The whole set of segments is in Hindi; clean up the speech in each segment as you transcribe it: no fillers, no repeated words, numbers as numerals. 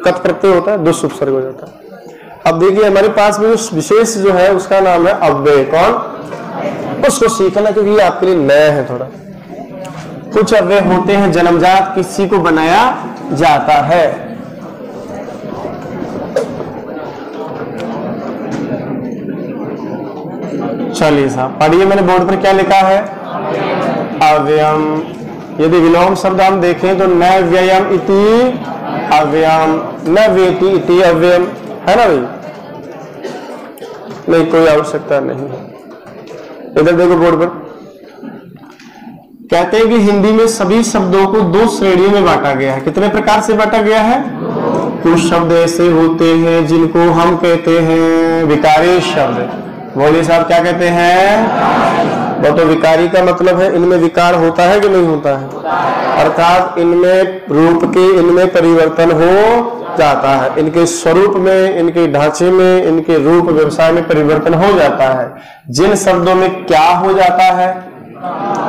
कत प्रत्यय होता है, दुष्ट उपसर्ग हो जाता है। अब देखिए हमारे पास में जो विशेष जो है उसका नाम है अव्यय। कौन? उसको सीखना, क्योंकि ये आपके लिए नया है थोड़ा। कुछ अव्यय होते हैं जन्मजात, किसी को बनाया जाता है। चलिए साहब पढ़िए, मैंने बोर्ड पर क्या लिखा है? अव्ययम। यदि विलोम शब्द हम देखें तो न व्ययम इति अव्ययम, न वेति इति अव्ययम, है ना भाई? नहीं, कोई आवश्यकता नहीं है। इधर देखो बोर्ड पर कहते हैं कि हिंदी में सभी शब्दों को दो श्रेणियों में बांटा गया है। कितने प्रकार से बांटा गया है? कुछ शब्द ऐसे होते हैं जिनको हम कहते हैं विकारी शब्द। बोलिए साहब क्या कहते हैं? वो तो विकारी का मतलब है इनमें विकार होता है कि नहीं होता है, अर्थात इनमें रूप के इनमें परिवर्तन हो जाता है, इनके स्वरूप में, इनके ढांचे में, इनके रूप व्यवसाय में परिवर्तन हो जाता है। जिन शब्दों में क्या हो जाता है?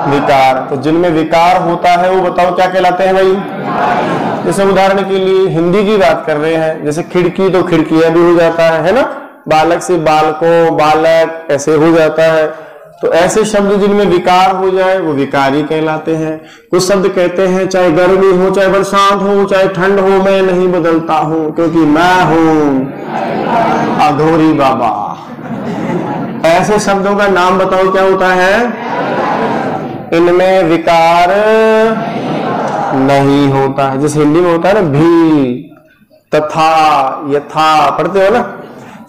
विकार। तो जिनमें विकार होता है वो बताओ क्या कहलाते हैं भाई? जैसे उदाहरण के लिए हिंदी की बात कर रहे हैं, जैसे खिड़की तो खिड़कियां भी हो जाता है ना, बालक से बालकों, बालक ऐसे हो जाता है। तो ऐसे शब्द जिनमें विकार हो जाए वो विकारी कहलाते हैं। कुछ शब्द कहते हैं चाहे गर्मी हो, चाहे बरसात हो, चाहे ठंड हो, मैं नहीं बदलता हूं क्योंकि मैं हूं अघोरी बाबा। ऐसे शब्दों का नाम बताओ क्या होता है? इनमें विकार नहीं होता है। जैसे हिंदी में होता है ना भी, तथा, यथा, पढ़ते हो ना।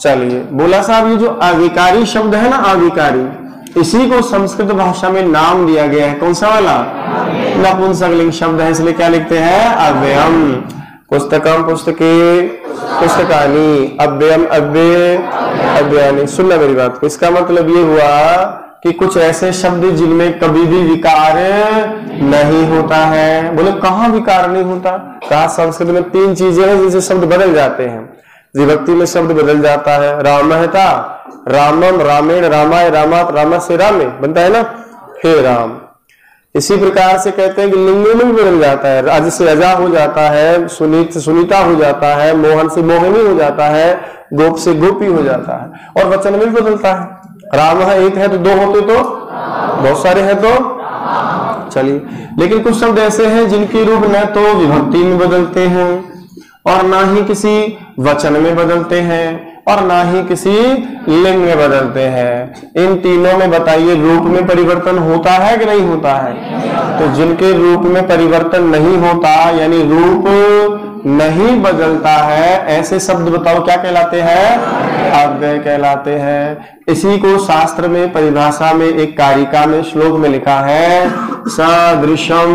चलिए बोला साहब ये जो अविकारी शब्द है ना, अविकारी, इसी को संस्कृत भाषा में नाम दिया गया है। कौन सा वाला? नपुंसकलिंग शब्द है, इसलिए क्या लिखते हैं? अव्ययम। पुस्तकम पुस्तके पुस्तकानि, अव्ययम अव्यय अव्ययानि। सुनना मेरी बात को, इसका मतलब ये हुआ कि कुछ ऐसे शब्द जिनमें कभी भी विकार नहीं होता है। बोले कहाँ विकार नहीं होता? कहा संस्कृत में तीन चीजें हैं जिनसे शब्द बदल जाते हैं। विभक्ति में शब्द बदल जाता है। राम था, रामम, रामेण, रामाय, रामात, रामा से रामे बनता है ना, हे राम। इसी प्रकार से कहते हैं कि लिंग में भी बदल जाता है। राज से अजा हो जाता है, सुनीत से सुनीता हो जाता है, मोहन से मोहिनी हो जाता है, गोप से गोपी हो जाता है। और वचन में भी बदलता है। राम है एक है तो दो होते तो, बहुत सारे हैं तो। चलिए, लेकिन कुछ शब्द ऐसे हैं जिनके रूप न तो विभक्ति में बदलते हैं और ना ही किसी वचन में बदलते हैं और ना ही किसी लिंग में बदलते हैं। इन तीनों में बताइए रूप में परिवर्तन होता है कि नहीं होता है? तो जिनके रूप में परिवर्तन नहीं होता यानी रूप नहीं बदलता है, ऐसे शब्द बताओ क्या कहलाते हैं? अव्यय कहलाते हैं। इसी को शास्त्र में परिभाषा में एक कारिका में श्लोक में लिखा है, सदृशम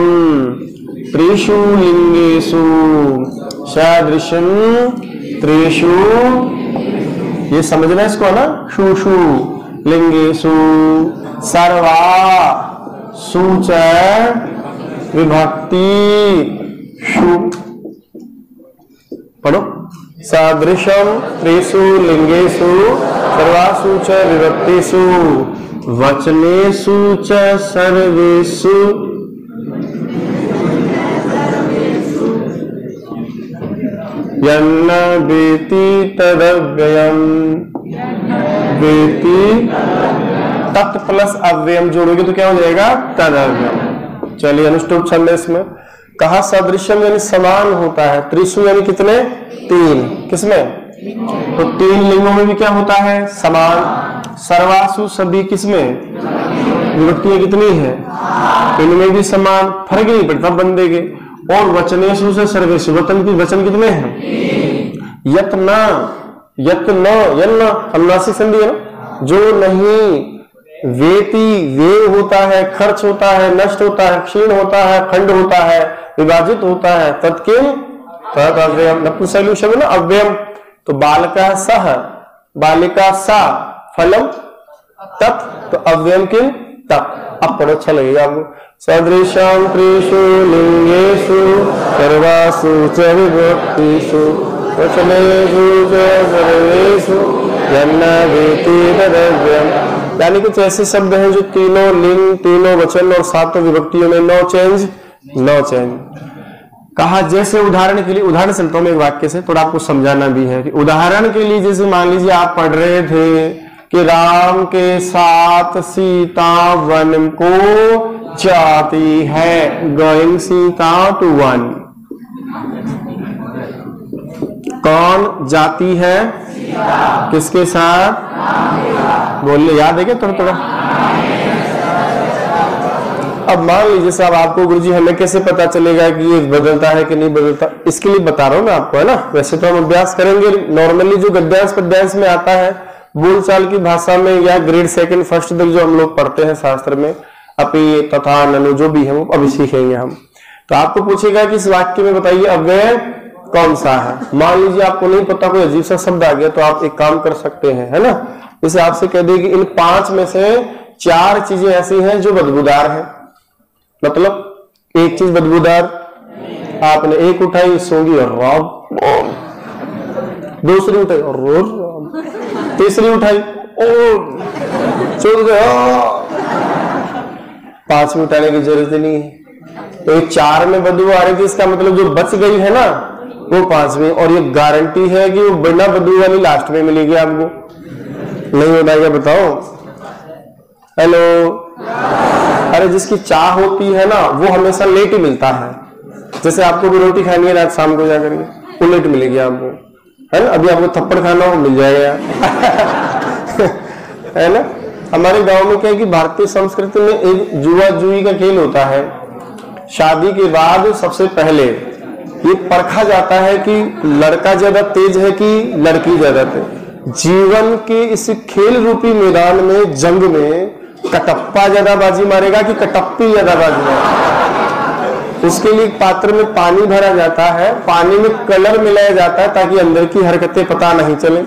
त्रिषु लिंगेषु, सदृशम त्रिषु, ये समझना इसको ना, शुशु लिंगेषु सर्वा सूच विभक्ति शु। पढ़ो, सदृशम त्रिषु लिंगेषु सर्वासु च विभक्तिषु वचनेषु च सर्वेषु यन्न वेति तदव्ययम। वेति तत् प्लस अव्ययम जोड़ोगे तो क्या हो जाएगा? तदव्ययम। चलिए अनुष्टुप छंद इसमें कहा सदृश्यम यानी समान होता है, त्रिशु यानी कितने? तीन। किसमें? तो तीन लिंगों में भी क्या होता है? समान। सर्वासु सभी किसमें? विभक्तियां कितनी है? इनमें भी समान, फर्क नहीं पड़ता बंदे के। और वचनेशु से सर्वेशु, वचन कितने हैं? यत्न, यत्न, यन्न, अनुनासिक संधि है ना। जो नहीं वेति, वे होता है, खर्च होता है, नष्ट होता है, क्षीण होता है, खंड होता है, विभाजित होता है, तत्किम तद अव्ययम। नपुंसकलिंग शब्द ना अव्ययम। तो बालका सह, बालिका सा, फलम तत्, तो अव्ययम किम तत्। अब पढ़ो, अच्छा लगेगा आपको। सदृशम त्रिषु लिंगेषु सर्वासु च विभक्तिषु वचनेषु च सर्वेषु यन्न वेति तदव्ययम। यानी कुछ ऐसे शब्द हैं जो तीनों लिंग, तीनों वचन और सातों विभक्तियों में नो चेंज, नो चेंज। कहा जैसे उदाहरण के लिए, उदाहरण चलता हूं मैं एक वाक्य से, थोड़ा आपको समझाना भी है कि उदाहरण के लिए जैसे मान लीजिए आप पढ़ रहे थे कि राम के साथ सीता वन को जाती है, गोइंग सीता टू वन। कौन जाती है? किसके साथ? बोलिए, याद है क्या थोड़ा थोड़ा? अब मान लीजिए साहब आपको गुरुजी हमें कैसे पता चलेगा कि ये बदलता है कि नहीं बदलता, इसके लिए बता रहा हूं मैं आपको, है ना। वैसे तो हम अभ्यास करेंगे नॉर्मली जो गद्यांश पद्यांश में आता है बोलचाल की भाषा में, या ग्रेड 2 1 तक जो हम लोग पढ़ते हैं शास्त्र में, अपी तथा ननु जो भी है वो अभी सीखेंगे हम। तो आपको पूछेगा कि इस वाक्य में बताइए अव्यय कौन सा है। मान लीजिए आपको नहीं पता, कोई अजीब सा शब्द आ गया, तो आप एक काम कर सकते हैं, है ना, जैसे आपसे कह दे कि इन 5 में से 4 चीजें ऐसी हैं जो बदबूदार हैं, मतलब एक चीज बदबूदार, आपने एक उठाई सूंघी और राम, दूसरी उठाई और रोज, तीसरी उठाई और चौथी, 5 में उठाने की जरूरत नहीं है। तो 4 में बदबू आ रही थी, इसका मतलब जो बच गई है ना वो 5 में, और ये गारंटी है कि वो बिना बदबू वाली लास्ट में मिलेगी आपको। नहीं होता क्या बताओ? हेलो, अरे जिसकी चाह होती है ना वो हमेशा लेट ही मिलता है। जैसे आपको भी रोटी खानी है रात शाम को जाकर, वो लेट मिलेगी आपको, है ना। अभी आपको थप्पड़ खाना हो मिल जाएगा है ना। हमारे गांव में क्या है कि भारतीय संस्कृति में एक जुआ जुई का खेल होता है। शादी के बाद सबसे पहले ये परखा जाता है कि लड़का ज्यादा तेज है कि लड़की ज्यादा तेज। जीवन के इस खेल रूपी मैदान में, जंग में, कटप्पा ज्यादा बाजी मारेगा कि कटप्पी ज्यादा बाजी मारेगा। उसके लिए पात्र में पानी भरा जाता है, पानी में कलर मिलाया जाता है ताकि अंदर की हरकतें पता नहीं चले,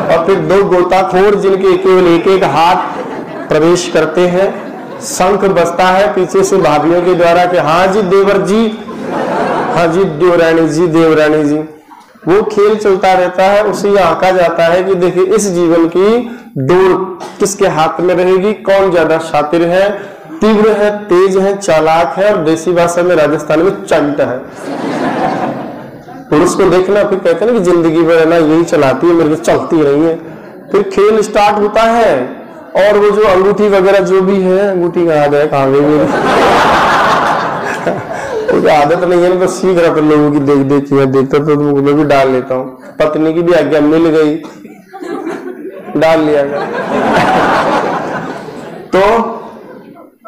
और फिर 2 गोताखोर जिनके केवल एक हाथ प्रवेश करते हैं, शंख बजता है पीछे से भाभियों के द्वारा कि हाँ जी देवर जी, हाँ जी देवरानी जी, देवरानी जी। वो खेल चलता रहता है, उसे आंका जाता है कि देखिए इस जीवन की डोर किसके हाथ में रहेगी, कौन ज्यादा शातिर है, तीव्र है, तेज है, चालाक है, और देसी भाषा में राजस्थान में चंट है। पुरुष को देखना, फिर कहते हैं ना कि जिंदगी भर ना यही चलाती है, मेरे को चलती रही है। फिर खेल स्टार्ट होता है, और वो जो अंगूठी वगैरह जो भी है, अंगूठी का याद है कहाँ गई मेरी आदत नहीं है, बस सीख रहा था लोगों की देख देख के, देखता तो मैं भी डाल लेता हूँ। पत्नी की भी आज्ञा मिल गई, डाल लिया गया तो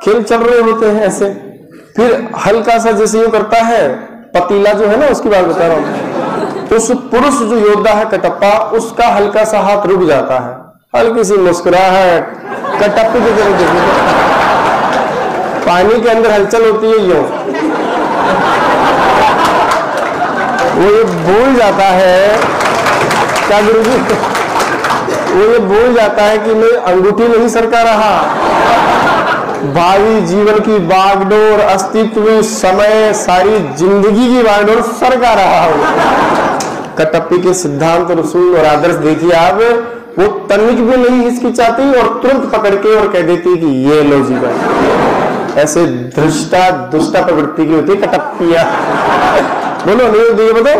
खेल चल रहे होते हैं ऐसे। फिर हल्का सा जैसे यूं करता है, पतीला जो है ना उसकी बात बता रहा हूँ, तो उस पुरुष जो योद्धा है कटप्पा, उसका हल्का सा हाथ रुक जाता है, हल्की सी मुस्कुराहट, कटप्पी की तरफ देखिए, पानी के अंदर हलचल होती है यूं, वो ये भूल जाता है, क्या गुरुजी, वो ये भूल जाता है कि मैं अंगूठी नहीं सरका रहा, भावी जीवन की बागडोर, अस्तित्व, समय, सारी जिंदगी की बागडोर सरका रहा हूं। कटप्पी के सिद्धांत, रसूल और आदर्श देखिए आप, वो तनिक भी नहीं हिचकिचाती और तुरंत पकड़ के और कह देती कि ये लो जीवन। ऐसे धृष्टा दुष्टा प्रवृत्ति की होती है कटप्पिया। बोलो नहीं होती है, बताओ।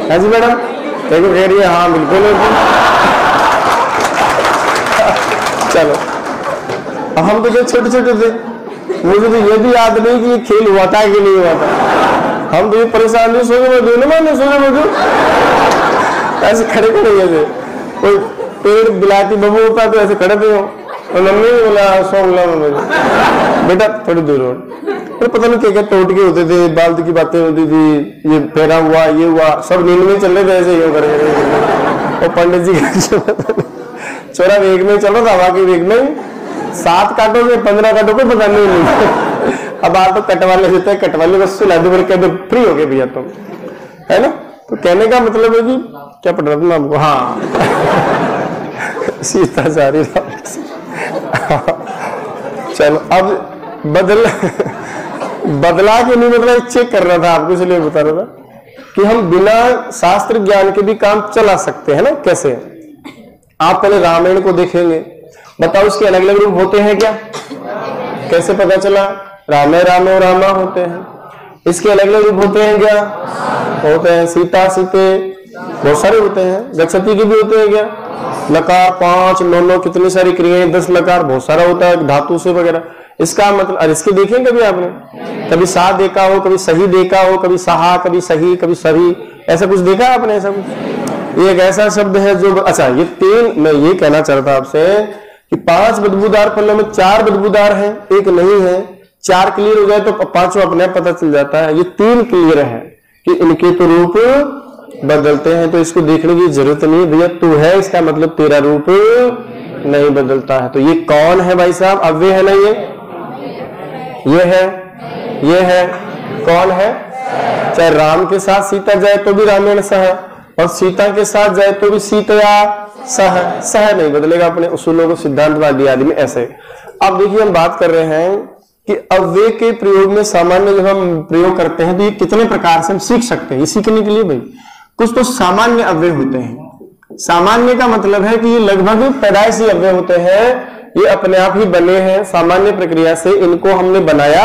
हाँ जी मैडम, देखो कह रही है हाँ बिल्कुल होती। चलो, अब हम तो जो छोटे छोटे थे, मुझे तो ये भी याद नहीं कि ये खेल हुआ था कि नहीं हुआ था। हम तो ये परेशान नहीं, सोचे मैं ऐसे खड़े खड़े थे, कोई पेड़ बिलाती बबू होता तो ऐसे खड़े थे, और मम्मी ने बोला सॉन्ग ला बेटा थोड़ी दूर हो, फिर पता नहीं क्या क्या टोट के होते थे, बालतू की बातें होती थी, ये पैरा हुआ, ये हुआ, सब नींद में चल रहे थे ऐसे यूं करके। और पंडित जी चोरा वेग में चल रहा था, हवा के वेग में 7 काटो से 15 काटो को पता नहीं। अब आप तो कटवाले देते हैं, कटवाले बस सुला दो, फ्री हो गए भैया तुम, है ना। तो कहने का मतलब है कि क्या पढ़ रहा था मैं आपको, हाँ सीता जा रही। चलो अब बदला के नहीं मतलब चेक कर रहा था आपको, इसलिए बता रहा था कि हम बिना शास्त्र ज्ञान के भी काम चला सकते हैं ना। कैसे? आप पहले रामायण को देखेंगे, बताओ उसके अलग अलग रूप होते हैं क्या? कैसे पता चला? रामे रामे और रामा होते हैं। इसके अलग अलग रूप होते हैं क्या? होते हैं। सीता, सीते, बहुत सारे होते हैं। गच्छति के भी होते हैं क्या? लकार 5, 9 कितनी सारी क्रियाएं, 10 लकार, बहुत सारा होता है धातु से वगैरह। इसका मतलब, और इसके देखें कभी आपने? कभी सा देखा हो, कभी सही देखा हो, कभी सहा, कभी सही, कभी सही, ऐसा कुछ देखा है आपने? ऐसा कुछ? ये एक ऐसा शब्द है जो, अच्छा ये 3, मैं ये कहना चाहता आपसे कि 5 बदबूदार फलों में 4 बदबूदार हैं, 1 नहीं है। 4 क्लियर हो जाए तो 5वां अपने आप पता चल जाता है। ये 3 क्लियर है कि इनके तो रूप बदलते हैं, तो इसको देखने की जरूरत नहीं भैया। तू है इसका मतलब तेरा रूप नहीं बदलता है। तो ये कौन है भाई साहब? अव्यय है ना ये है, ये है, कौन है? चाहे राम के साथ सीता जाए तो भी रामेण सह, और सीता के साथ जाए तो भी सीतया सह। सह नहीं बदलेगा अपने उसूलों को, सिद्धांतवादी आदि में ऐसे। अब देखिए हम बात कर रहे हैं कि अव्यय के प्रयोग में सामान्य जब हम प्रयोग करते हैं तो ये कितने प्रकार से हम सीख सकते हैं। ये सीखने के लिए भाई कुछ तो सामान्य अव्यय होते हैं। सामान्य का मतलब है कि ये लगभग पैदाइशी अव्यय होते हैं, ये अपने आप ही बने हैं सामान्य प्रक्रिया से, इनको हमने बनाया,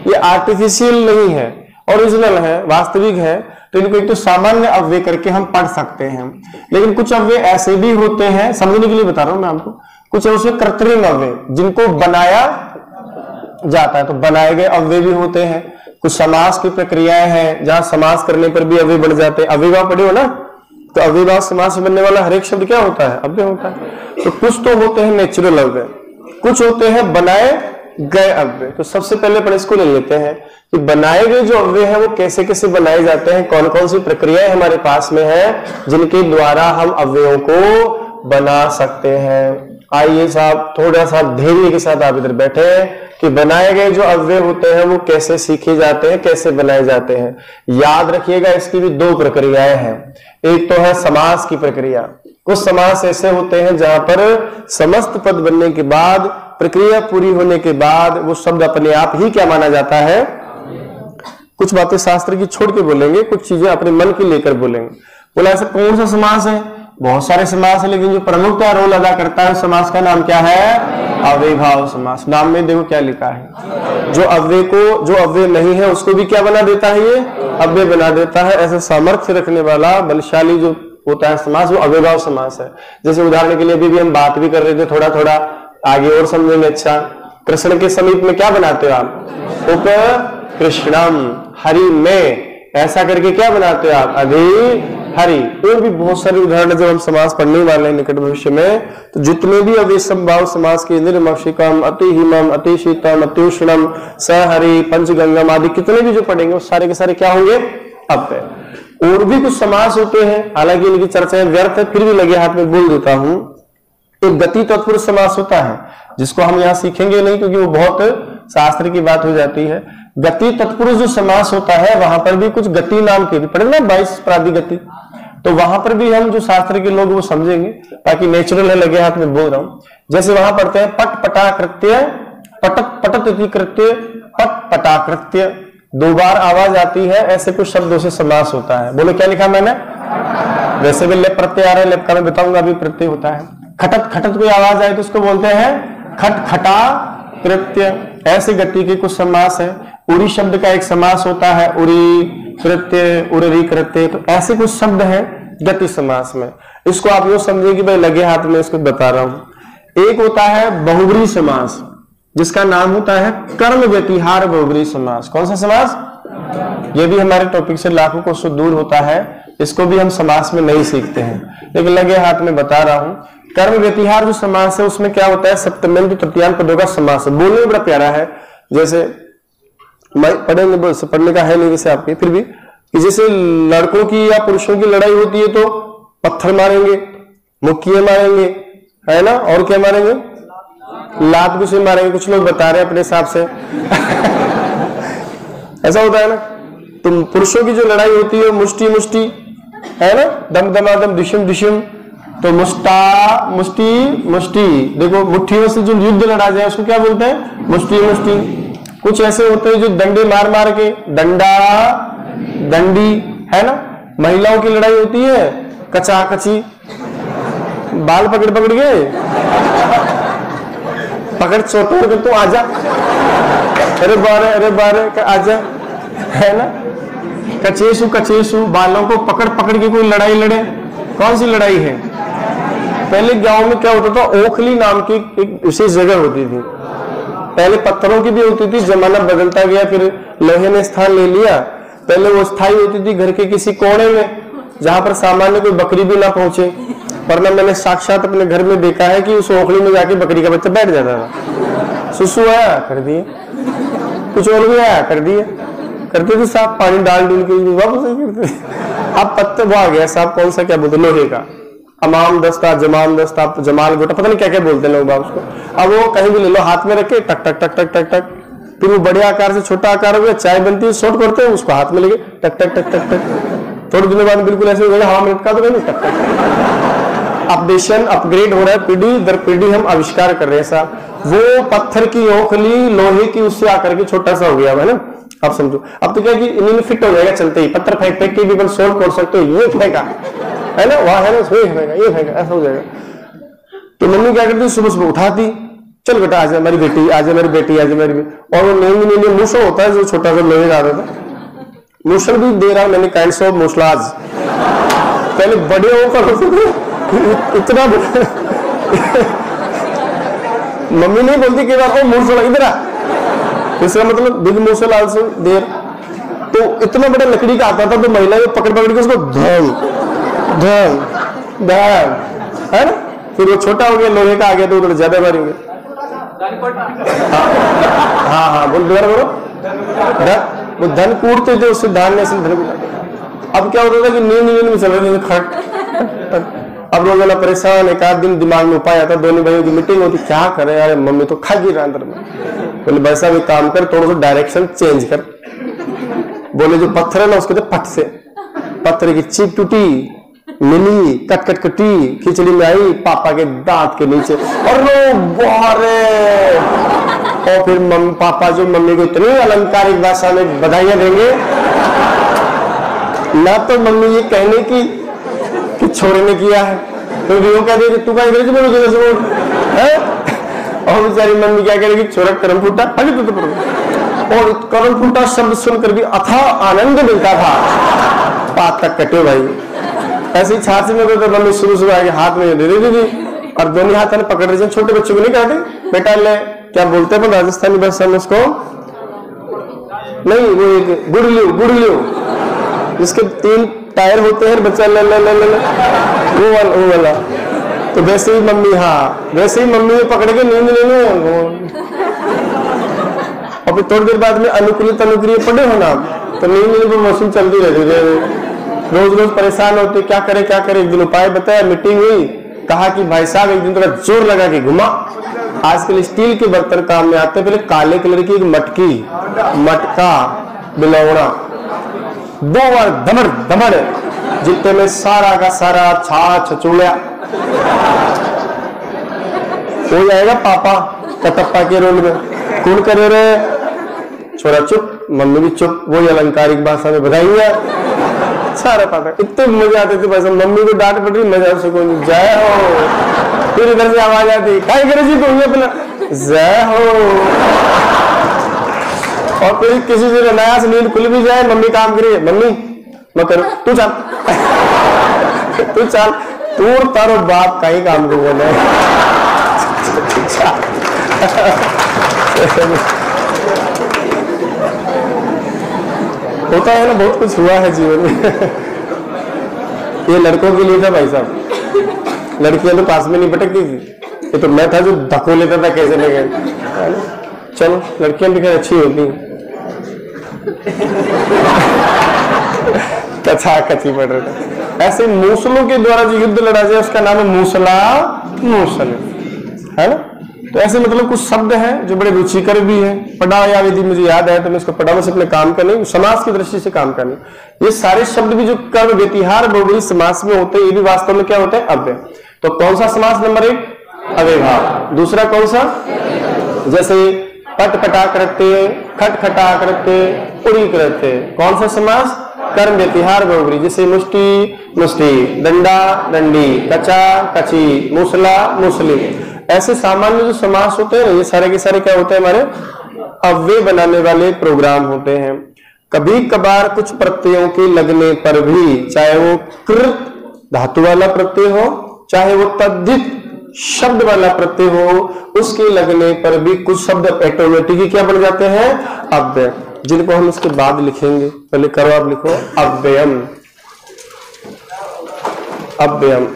ये आर्टिफिशियल नहीं है, ओरिजिनल है, वास्तविक है। तो इनको एक तो सामान्य अव्यय करके हम पढ़ सकते हैं। लेकिन कुछ अव्यय ऐसे भी होते हैं, समझने के लिए बता रहा हूं मैं आपको, कुछ है उसमें कृत्रिम अव्यय जिनको बनाया जाता है, तो बनाए गए अव्यय भी होते हैं। कुछ समास की प्रक्रियाएं हैं जहां समास करने पर भी अव्यय बन जाते हैं। अव्ययभाव पढ़े हो ना, तो अव्ययभाव समास में बनने वाला हर एक शब्द क्या होता है? अव्यय होता है। तो कुछ तो होते हैं नेचुरल अव्यय, कुछ होते हैं बनाए गए अव्यय। तो सबसे पहले अपन इसको ले लेते हैं कि बनाए गए जो अव्यय है वो कैसे कैसे बनाए जाते हैं, कौन कौन सी प्रक्रियाएं हमारे पास में है जिनके द्वारा हम अव्ययों को बना सकते हैं। आइए साहब थोड़ा सा धैर्य के साथ आप इधर बैठे कि बनाए गए जो अव्यय होते हैं वो कैसे सीखे जाते हैं, कैसे बनाए जाते हैं। याद रखिएगा इसकी भी 2 प्रक्रियाएं हैं। एक तो है समास की प्रक्रिया। कुछ समास ऐसे होते हैं जहां पर समस्त पद बनने के बाद, प्रक्रिया पूरी होने के बाद वो शब्द अपने आप ही क्या माना जाता है? कुछ बातें शास्त्र की छोड़ के बोलेंगे, कुछ चीजें अपने मन की लेकर बोलेंगे। बोला ऐसा कौन सा समास है? बहुत सारे समास है, लेकिन जो प्रमुख रोल अदा करता है समास का नाम क्या है? अव्ययभाव समास। नाम में देखो क्या लिखा है, जो अव्यय को, जो अव्यय नहीं है उसको भी क्या बना देता है? ये अव्यय बना देता है। ऐसे सामर्थ्य रखने वाला बलशाली जो होता है समास वो अव्ययभाव समास है। जैसे उदाहरण के लिए अभी भी हम बात भी कर रहे थे, थोड़ा थोड़ा आगे और समझेंगे। अच्छा, कृष्ण के समीप में क्या बनाते हो आप? उप कृष्णम, हरि में, ऐसा करके क्या बनाते हो आप? अधि हरि। और भी बहुत सारे उदाहरण जब हम समास पढ़ने वाले हैं निकट भविष्य में, तो जितने भी अव्ययसंभाव समास के निर्मक्षिकम, अति हिमम, अति शीतम, अति उष्णम, सहरि, पंचगंगम आदि कितने भी जो पढ़ेंगे वो सारे के सारे क्या होंगे? अव्यय। और भी कुछ समास होते हैं, हालांकि इनकी चर्चाएं व्यर्थ है, फिर भी लगे हाथ में बोल देता हूं। एक गति तत्पुरुष समास होता है जिसको हम यहाँ सीखेंगे नहीं क्योंकि वो बहुत शास्त्र की बात हो जाती है। गति तत्पुरुष जो समास होता है वहां पर भी कुछ गति नाम के भी पढ़े ना, 22 प्रादि गति, तो वहां पर भी हम जो शास्त्र के लोग वो समझेंगे, ताकि नेचुरल है, लगे हाथ में बोल रहा हूं। जैसे वहां पढ़ते हैं पट पटा कृत्य, पटक पटत इति कृत्य, पट पटा कृत्य, 2 बार आवाज आती है, ऐसे कुछ शब्दों से समास होता है। बोलो क्या लिखा मैंने? वैसे भी लेप प्रत्यय आ रहा है, लेप का मैं बताऊंगा अभी प्रत्यय होता है। खटत खटत कोई आवाज आए तो उसको बोलते हैं खट खटा कृत्य। ऐसे गति के कुछ समास है। उरी शब्द का एक समास होता है, उरी कृत्य, उरी कृत्य, तो ऐसे कुछ शब्द हैं गति समास में। इसको आप यूं समझिए कि भाई लगे हाथ में इसको बता रहा हूं। एक होता है बहुब्री समास जिसका नाम होता है कर्म व्यतिहार बहुब्री समास। कौन सा समास? ये भी हमारे टॉपिक से लाखों कोसों दूर होता है, इसको भी हम समास में नहीं सीखते हैं, लेकिन लगे हाथ में बता रहा हूं। कर्म व्यतिहार जो समास है उसमें क्या होता है? सप्तम्यंत तृतीयांत पदों का समास है। बोलने में बड़ा प्यारा है, जैसे पढ़ेंगे, पढ़ने का है नहीं वैसे आपके, फिर भी कि जैसे लड़कों की या पुरुषों की लड़ाई होती है तो पत्थर मारेंगे, मुक्कियां मारेंगे, है ना, और क्या मारेंगे? लात गुस्से मारेंगे, कुछ लोग बता रहे हैं अपने हिसाब से ऐसा होता है ना। तो पुरुषों की जो लड़ाई होती है मुष्टि मुष्टि, है ना, दम दमादम दिशम दिशम, तो मुष्टा मुष्टि मुष्टि, देखो मुट्ठियों से जो युद्ध लड़ा जाए उसको क्या बोलते हैं? मुष्टि मुष्टि। कुछ ऐसे होते हैं जो डंडे मार मार के, डंडा दंडी, है ना। महिलाओं की लड़ाई होती है कचा कची, बाल पकड़ पकड़ के पकड़ चोटोड़ के तो आजा, अरे बारे आजा, है ना। कचेसु कचेसु, बालों को पकड़ पकड़ के कोई लड़ाई लड़े। कौन सी लड़ाई है? पहले गांव में क्या होता था, ओखली नाम की एक विशेष जगह होती थी। पहले पत्थरों की भी होती थी, जमाना बदलता गया, फिर लोहे ने स्थान ले लिया। पहले वो स्थायी होती थी घर के किसी कोने में, जहां पर सामान्य कोई बकरी भी ना पहुंचे। वरना मैंने साक्षात अपने घर में देखा है कि उस ओखली में जाके बकरी का बच्चा बैठ जाता था। सुसु आया कर दिए, कुछ और भी आया कर दिए, करते थे साफ, पानी डाल डूल के वापस करते। अब पत्ते वो आ गया साहब, कौन सा क्या बोलते, लोहे का अमाम दस्ता, जमाम दस्ता, जमाल गोटा, पता नहीं क्या क्या बोलते हैं लोग बाप उसको। अब वो कहीं भी ले लो, हाथ में रखे टक टक टक टक टक टक, फिर वो बड़े आकार से छोटा आकार हो गया, चाय बनती है शॉर्ट करते हैं उसको हाथ में लेके टक टक टक टक टक, थोड़ी दिनों बाद बिल्कुल ऐसे हो गया, हवा में लटका तो नहीं टक टक। अपडेशन अपग्रेड हो रहा है, पीढ़ी दर पीढ़ी हम आविष्कार कर रहे हैं साहब। वो पत्थर की ओखली लोहे की उससे आकर के छोटा सा हो गया है ना। आप समझो, अब तो क्या कि इन्हीं में फिट हो जाएगा, चलते ही पत्थर फेंक फेंक के भी शॉर्ट कर सकते हो, ये फेंका है ना, वहां है ना, फेंका ये फेंका, ऐसा हो जाएगा। तो मम्मी क्या करती, सुबह सुबह उठाती, चल बेटा आज हमारी बेटी, आज हमारी बेटी, आज हमारी बेटी। और वो नहीं मूसल होता है जो छोटा सा लोहे का आता था, मूसल भी दे रहा मैंने काइंड ऑफ मूसलाज। पहले बड़े होकर इतना मम्मी नहीं बोलती कि बार मूसल इधर आ, इसका मतलब बिग मूसल आल्सो देर। तो इतना बड़ा लकड़ी का आता था, तो महिलाएं पकड़ पकड़ के उसको धम धम धम, है ना। फिर वो छोटा हो गया, लोहे का आ गया, तो उधर ज्यादा भारी हो गया। हाँ हाँ बोल दोबारा बोलो। वो धन कूटते थे उससे, धान से धन कूटा। अब क्या होता था कि नींद में चल रहे थे, खट। अब रोजाना परेशान, एक आध दिन दिमाग में उपाय आता, दोनों भाइयों की मीटिंग होती, क्या करे यार, मम्मी तो खा गई अंदर में। बोले वैसा भी काम कर, थोड़ा सा डायरेक्शन चेंज कर। बोले जो पत्थर है ना उसके तो पट से, पत्थर की चीप टूटी, मिली कट कट कटी, खिचड़ी में आई पापा के दांत के नीचे, और और फिर पापा जो मम्मी को इतनी अलंकारिक भाषा में बधाइयां देंगे ना, तो मम्मी ये कहने की कि छोरे ने किया है, तो वो कह देगी तू क्या करे है, और बेचारी मम्मी क्या करेगी, छोरा करम फूटा, और करम फूटा शब्द सुनकर भी अथा आनंद मिलता था। पात तक कटे भाई, ऐसे ही छाती में तो मम्मी शुरू शुरू आगे हाथ में दे दीदी, और दोनों हाथ में पकड़ रहे, छोटे बच्चों को नहीं कहते बेटा ले, क्या बोलते हैं राजस्थानी भाषा में उसको, नहीं वो एक गुड़लियो, जिसके 3 टायर होते हैं, बच्चा ले वो वाला। तो वैसे ही मम्मी, हाँ वैसे ही मम्मी पकड़ के नींद लेने, और फिर थोड़ी देर बाद में अनुकूलित अनुक्रिय पड़े हो ना, तो नींद लेने पर मशीन चलती रहती है। रोज रोज परेशान होते, क्या करे। एक दिन उपाय बताया, मीटिंग हुई, कहा कि भाई साहब एक दिन थोड़ा जोर लगा के घुमा, आजकल स्टील के बर्तन काम में आते, पहले काले कलर की एक मटका बिलौड़ा, 2 बार धमड़ धमड़, जितने में सारा का सारा छाछ छचूड़ा हो जाएगा पापा कटप्पा के रोल में। कौन करे रे, छोरा चुप, मम्मी भी चुप, वही अलंकारिक भाषा में बधाइयां, सारा पाता। इतने मजे आते थे, बस मम्मी को डांट पड़ रही, मजा से कोई जय हो, फिर इधर से आवाज आती, काय करे जी तो अपना जय हो, और फिर किसी से नया से नींद खुल भी जाए, मम्मी काम करिए, मम्मी मैं करूं, तू चल तू चल, तू तारो बाप का ही काम को बोले। होता है ना, बहुत कुछ हुआ है जीवन में। ये लड़कों के लिए था भाई साहब, लड़कियां तो पास में नहीं भटकती थी, ये तो मैं था जो धक्को लेता था कैसे न कैसे। चलो लड़कियां भी खैर अच्छी होती, कथा कथी पढ़ रहे। ऐसे मूसलों के द्वारा जो युद्ध लड़ा जाए उसका नाम है मूसला मूसल, है ना। तो ऐसे मतलब कुछ शब्द हैं जो बड़े रुचिकर भी हैं। पढ़ा या यदि मुझे याद है तो मैं इसको पढ़ा, अपने काम का नहीं, समाज की दृष्टि से काम का नहीं। ये सारे शब्द भी जो कर्म व्यतिहार बहुब्री समास में होते हैं, ये भी वास्तव में क्या होते हैं, अव्यय। तो कौन सा समास नंबर 1, अव्ययभाव। दूसरा कौन सा, जैसे पटपटा करते, खटखटा करते, उड़ी करते, कौन सा समास, कर्म व्यतिहार बहुब्री। जैसे मुष्टि मुष्टि, डंडा डंडी, कचा कची, मूसला मूसली। ऐसे सामान्य जो समास होते हैं, ये सारे के सारे क्या होते हैं, हमारे अव्यय बनाने वाले प्रोग्राम होते हैं। कभी कभार कुछ प्रत्ययों के लगने पर भी, चाहे वो कृत धातु वाला प्रत्यय हो, चाहे वो तद्धित शब्द वाला प्रत्यय हो, उसके लगने पर भी कुछ शब्द ऑटोमेटिकली क्या बन जाते हैं, अव्यय, जिनको हम उसके बाद लिखेंगे। पहले करो, आप लिखो अव्ययम, अव्ययम,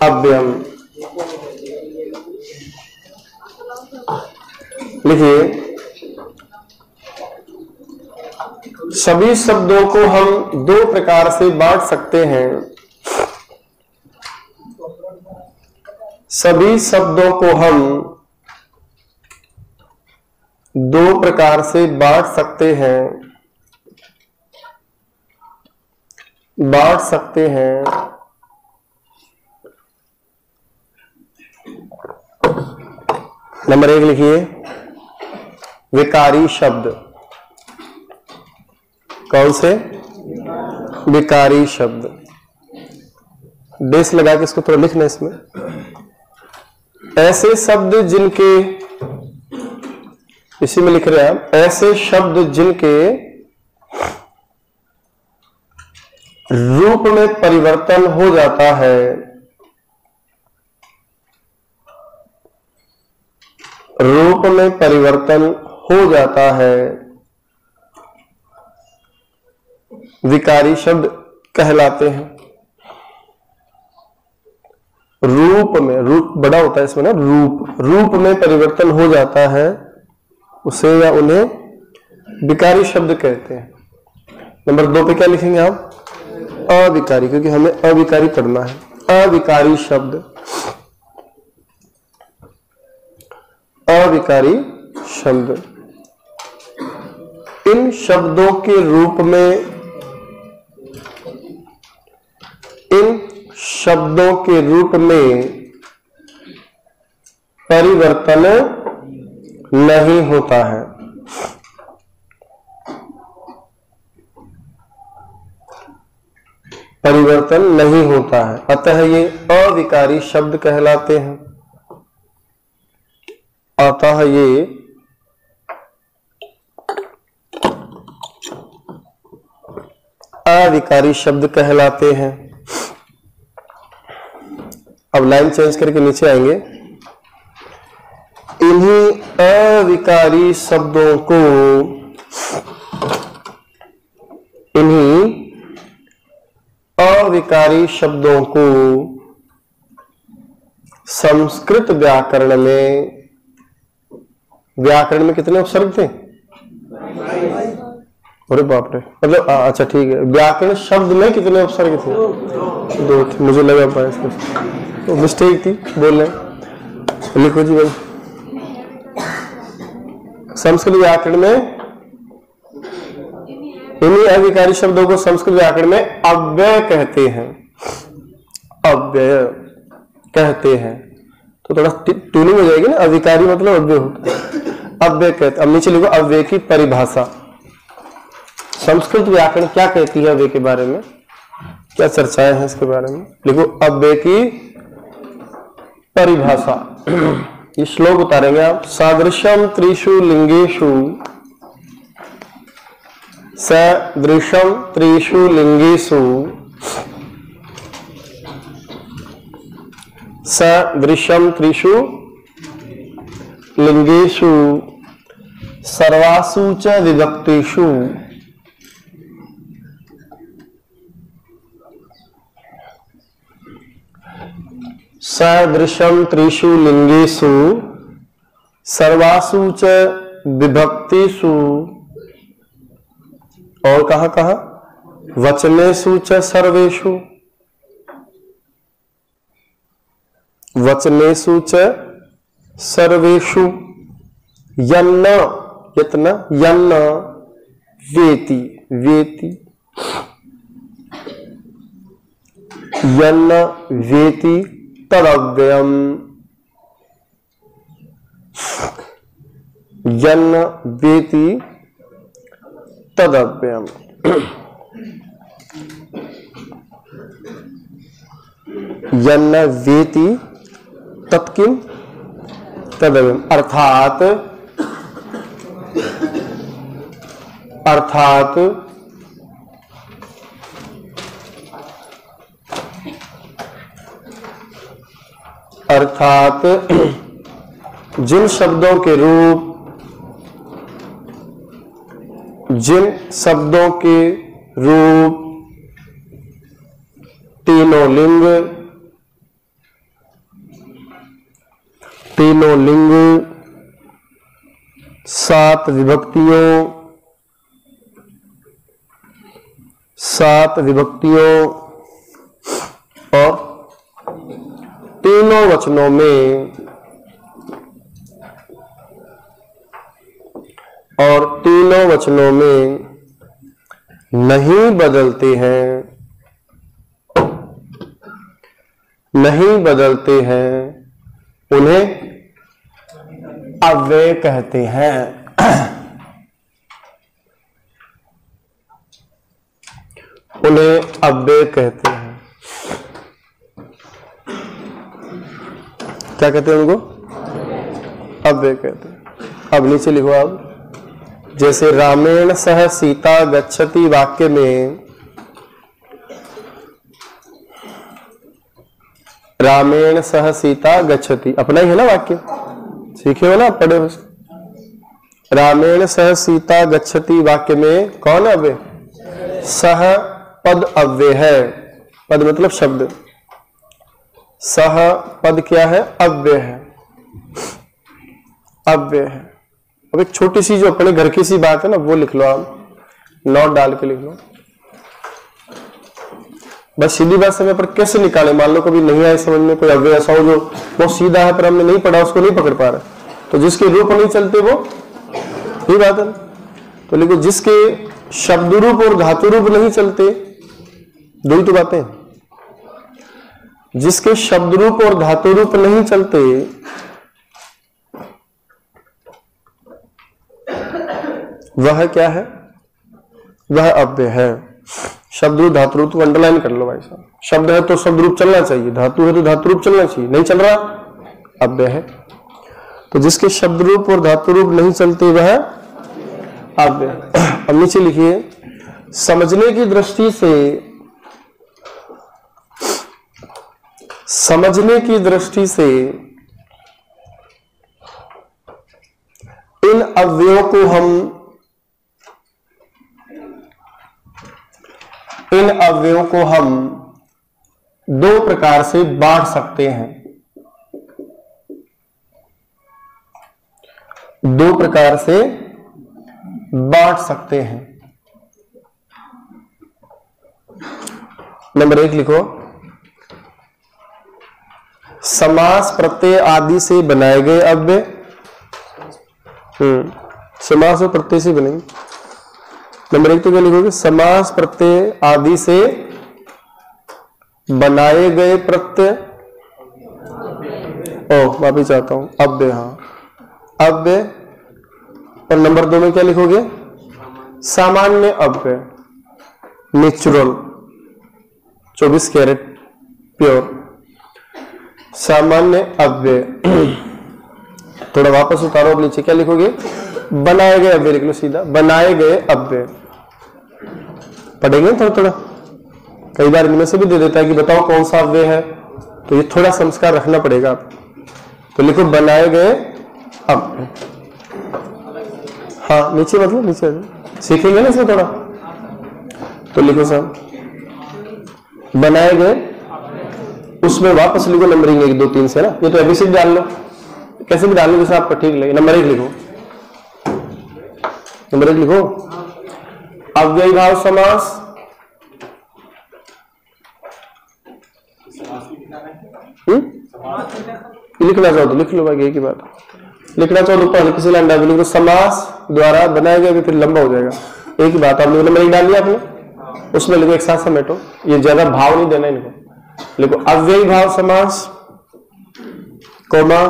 अव्ययम। लिखिए, सभी शब्दों को हम दो प्रकार से बांट सकते हैं। सभी शब्दों को हम दो प्रकार से बांट सकते हैं, बांट सकते हैं। नंबर 1 लिखिए, विकारी शब्द। कौन से? विकारी शब्द। डेस लगा के इसको थोड़ा लिखना इसमें। ऐसे शब्द जिनके, इसी में लिख रहे हैं आप, ऐसे शब्द जिनके रूप में परिवर्तन हो जाता है, रूप में परिवर्तन हो जाता है, विकारी शब्द कहलाते हैं। रूप में, रूप बड़ा होता है इसमें ना, रूप में परिवर्तन हो जाता है, उसे या उन्हें विकारी शब्द कहते हैं। नंबर 2 पे क्या लिखेंगे आप? अविकारी, क्योंकि हमें अविकारी पढ़ना है। अविकारी शब्द, अविकारी शब्द। इन शब्दों के रूप में, इन शब्दों के रूप में परिवर्तन नहीं होता है। परिवर्तन नहीं होता है, अतः ये अविकारी शब्द कहलाते हैं। अतः ये अविकारी शब्द कहलाते हैं। अब लाइन चेंज करके नीचे आएंगे। इन्हीं अविकारी शब्दों को, इन्हीं अविकारी शब्दों को संस्कृत व्याकरण में, व्याकरण में कितने उपसर्ग थे? अरे बाप रे, मतलब अच्छा ठीक है, व्याकरण शब्द में कितने उपसर्ग थे? 2 थे, मुझे लगा पाया तो मिस्टेक थी बोलने। लिखो जी भाई, संस्कृत व्याकरण में इन्हीं अविकारी शब्दों को संस्कृत व्याकरण में अव्यय कहते हैं। अव्यय कहते हैं, तो थोड़ा ट्यूनिंग हो जाएगी ना, अविकारी मतलब अव्यय होता है, अव्यय कहते। अब नीचे लिखो अव्यय की परिभाषा। संस्कृत व्याकरण क्या कहती है अव्यय के बारे में, क्या चर्चाएं हैं इसके बारे में? लिखो अव्यय की परिभाषा। ये श्लोक उतारेंगे आप। सादृश्यम त्रिषु लिंगेषु, सदृशम त्रिषु लिंगेषु, सदृशम त्रिषु लिंगेषु, सर्वासु च विभक्तिषु, सदृशम त्रिषु लिंगेषु, सर्वासु च विभक्तिषु, और कहां कहां? वचनेषु च सर्वेषु, वचनेषु च सर्वेषु, यन्न, यत्न, यन्न वेति, वेति, यन्न वेति तदव्ययम्, यन्न वेति तदव्ययम्। यन्न वेति तत्किम तदव्ययम्, अर्थात अर्थात जिन शब्दों के रूप तीनों लिंग सात विभक्तियों और तीनों वचनों में नहीं बदलते हैं उन्हें अव्यय कहते हैं। क्या कहते हैं उनको? अव्यय कहते हैं। अब नीचे लिखो आप, जैसे रामेण सह सीता गच्छति वाक्य में रामेण सह सीता गच्छति अपना ही है ना वाक्य, सीखे हो ना, पढ़े हो। रामेण सह सीता गच्छति वाक्य में कौन अव्यय? सह पद अव्यय है। पद मतलब शब्द, सह पद क्या है? अव्यय है। अब एक छोटी सी जो अपने घर की सी बात है ना, वो लिख लो आप, नोट डाल के लिख लो। बस सीधी बात समय पर कैसे निकाले? मान लो कभी नहीं आए समझ में, कोई अव्यय ऐसा हो जो बहुत सीधा है पर हमने नहीं पढ़ा, उसको नहीं पकड़ पा रहे, तो जिसके रूप नहीं चलते वो ही बात है। तो लिखो, जिसके शब्द रूप और धातु रूप नहीं चलते, दो ही तो बातें। जिसके शब्द रूप और धातु रूप नहीं चलते वह क्या है? वह अव्यय है। शब्द रूप धातु रूप, तो अंडरलाइन कर लो भाई साहब। शब्द है तो शब्द रूप चलना चाहिए, धातु है तो धातु रूप चलना चाहिए, नहीं चल रहा अव्यय है। तो जिसके शब्द रूप और धातु रूप नहीं चलते वह अव्यय। अब नीचे लिखिए, समझने की दृष्टि से इन अव्ययों को हम दो प्रकार से बांट सकते हैं। नंबर 1 लिखो, समास प्रत्यय आदि से बनाए गए अव्यय। समास और प्रत्यय से बनेंगे। नंबर 1 तो क्या लिखोगे? समास प्रत्यय आदि से बनाए गए प्रत्यय। माफी चाहता हूं, अव्यय। हाँ, अव्यय। और नंबर 2 में क्या लिखोगे? सामान्य अव्यय, नेचुरल, 24 कैरेट प्योर, सामान्य अव्यय। थोड़ा वापस उतारो अब नीचे, क्या लिखोगे? बनाए गए अव्यय लिख लो सीधा, बनाए गए अव्यय। पढ़ेंगे थोड़ा थोड़ा, कई बार इनमें से भी दे देता है कि बताओ कौन सा अव्यय है, तो ये थोड़ा संस्कार रखना पड़ेगा आप। तो लिखो बनाए गए अव्यय। हाँ नीचे, मतलब नीचे सीखेंगे ना इसमें थोड़ा, तो लिखो साहब बनाए गए, उसमें वापस लिखो नंबरिंग 1 2 3 से ना, ये तो एबीसीडी डाल लो, कैसे भी डाल लो जैसे आपको ठीक लगे। नंबर 1 लिखो, नंबर 1 लिखो, अव्ययी भाव समास, लिखना चाहो तो लिख लो भाई, एक ही बात। लिखना चाहो तो पहले किसी लाइन डाल दो, समास द्वारा बनाया गया, फिर लंबा हो जाएगा। एक ही बात, आपने नंबर 1 डाल लिया आपने, उसमें लिखो एक साथ समेटो, ये ज्यादा भाव नहीं देना इनको। लिखो अव्ययी भाव समास, कोमा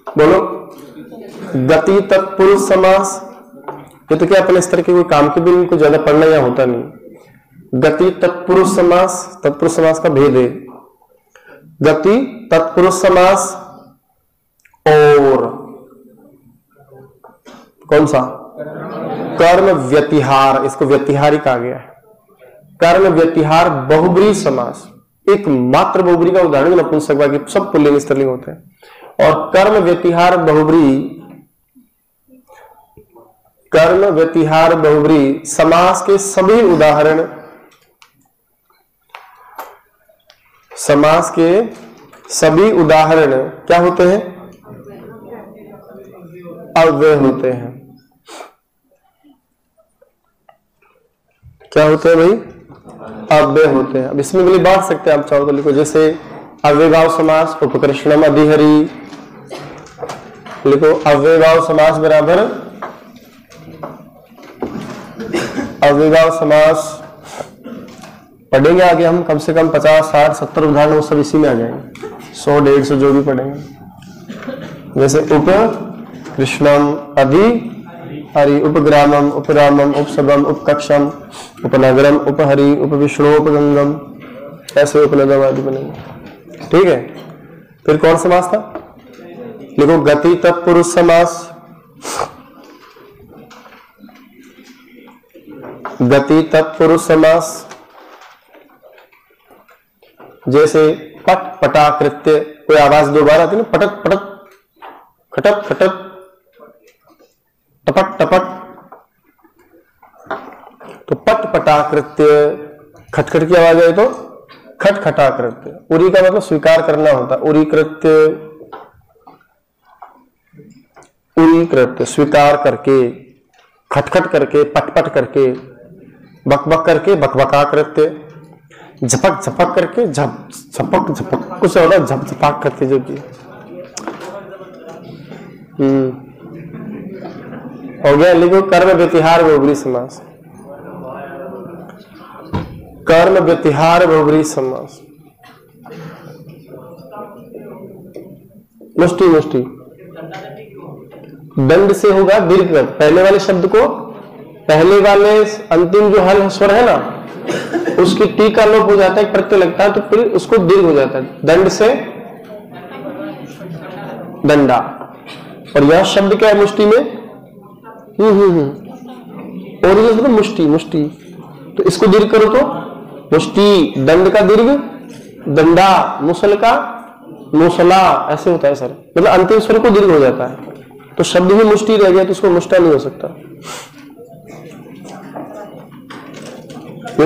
बोलो, गति तत्पुरुष समास। ये तो क्या अपने इस तरह के कोई काम के भी इनको ज्यादा पढ़ना या होता नहीं। गति तत्पुरुष समास, तत्पुरुष समास का भेद है। गति तत्पुरुष समास और कौन सा? कर्म व्यतिहार, इसको व्यतिहारी कहा गया है। कर्म व्यतिहार बहुब्रीहि समास, एक मात्र बहुब्रीहि का उदाहरण नपुंसक, बाकी सब पुल्लिंग स्त्रीलिंग होते हैं। और कर्म व्यतिहार बहुब्रीहि समास के सभी उदाहरण, समास के सभी उदाहरण क्या होते हैं? अव्यय होते हैं। क्या होते हैं भाई? अव्यय होते हैं। अब इसमें भी बांट सकते हैं आप चाहो तो, लिखो जैसे अव्ययभाव समास उपकृष्णम अधिहरि, लिखो अव्ययभाव समास बराबर अव्ययभाव समास पढ़ेंगे आगे हम, कम से कम 50, 60, 70 उदाहरण वो सब इसी में आ जाएंगे, 100, 150 जो भी पढ़ेंगे। जैसे उप कृष्णम अधि हरि, उपग्रामम, उपरामम, उपसभम, उपकक्षम, उपनगरम, उपहरि, उपविष्णु, उपगंगम, ऐसे उपनगम आदि बनेंगे। ठीक है। फिर कौन समास था? लिखो गति तत्पुरुष समास, गति तत्पुरुष समास। जैसे पट पटाकृत्य, कोई आवाज दो बार आती है ना, पटक पटक, खटक खटक, टपट टपट, तो पट पटाकृत्य, खटखट की आवाज आई तो खट खटाकृत्य। उरी का मतलब स्वीकार करना होता, उरी कृत्य, उरी कृत्य स्वीकार करके, खटखट करके, पटपट करके, बकबक करके, बकबका कृत्य, झपक झपक करके, झपक झपक, कुछ होता झप झपाक करते जो कि हो गया। लिखो कर्म व्यतिहार बहुब्रीहि समास, कर्म व्यतिहार बहुब्रीहि समास। मुष्टि मुष्टि दंड से होगा दीर्घ, पहले वाले शब्द को, पहले वाले अंतिम जो हल स्वर है ना, उसकी टी का लोप हो जाता है, प्रत्यय लगता है, तो फिर उसको दीर्घ हो जाता है। दंड से दंडा। और यह शब्द क्या है मुष्टि में? और तो मुष्टि मुष्टि, तो इसको दीर्घ करो तो मुष्टि, दंड का दीर्घ, दंडा, मुसल का मुसला, ऐसे होता है सर, मतलब अंतिम स्वर को दीर्घ हो जाता है, तो शब्द ही मुष्टि रह गया, तो उसको मुष्टा नहीं हो सकता।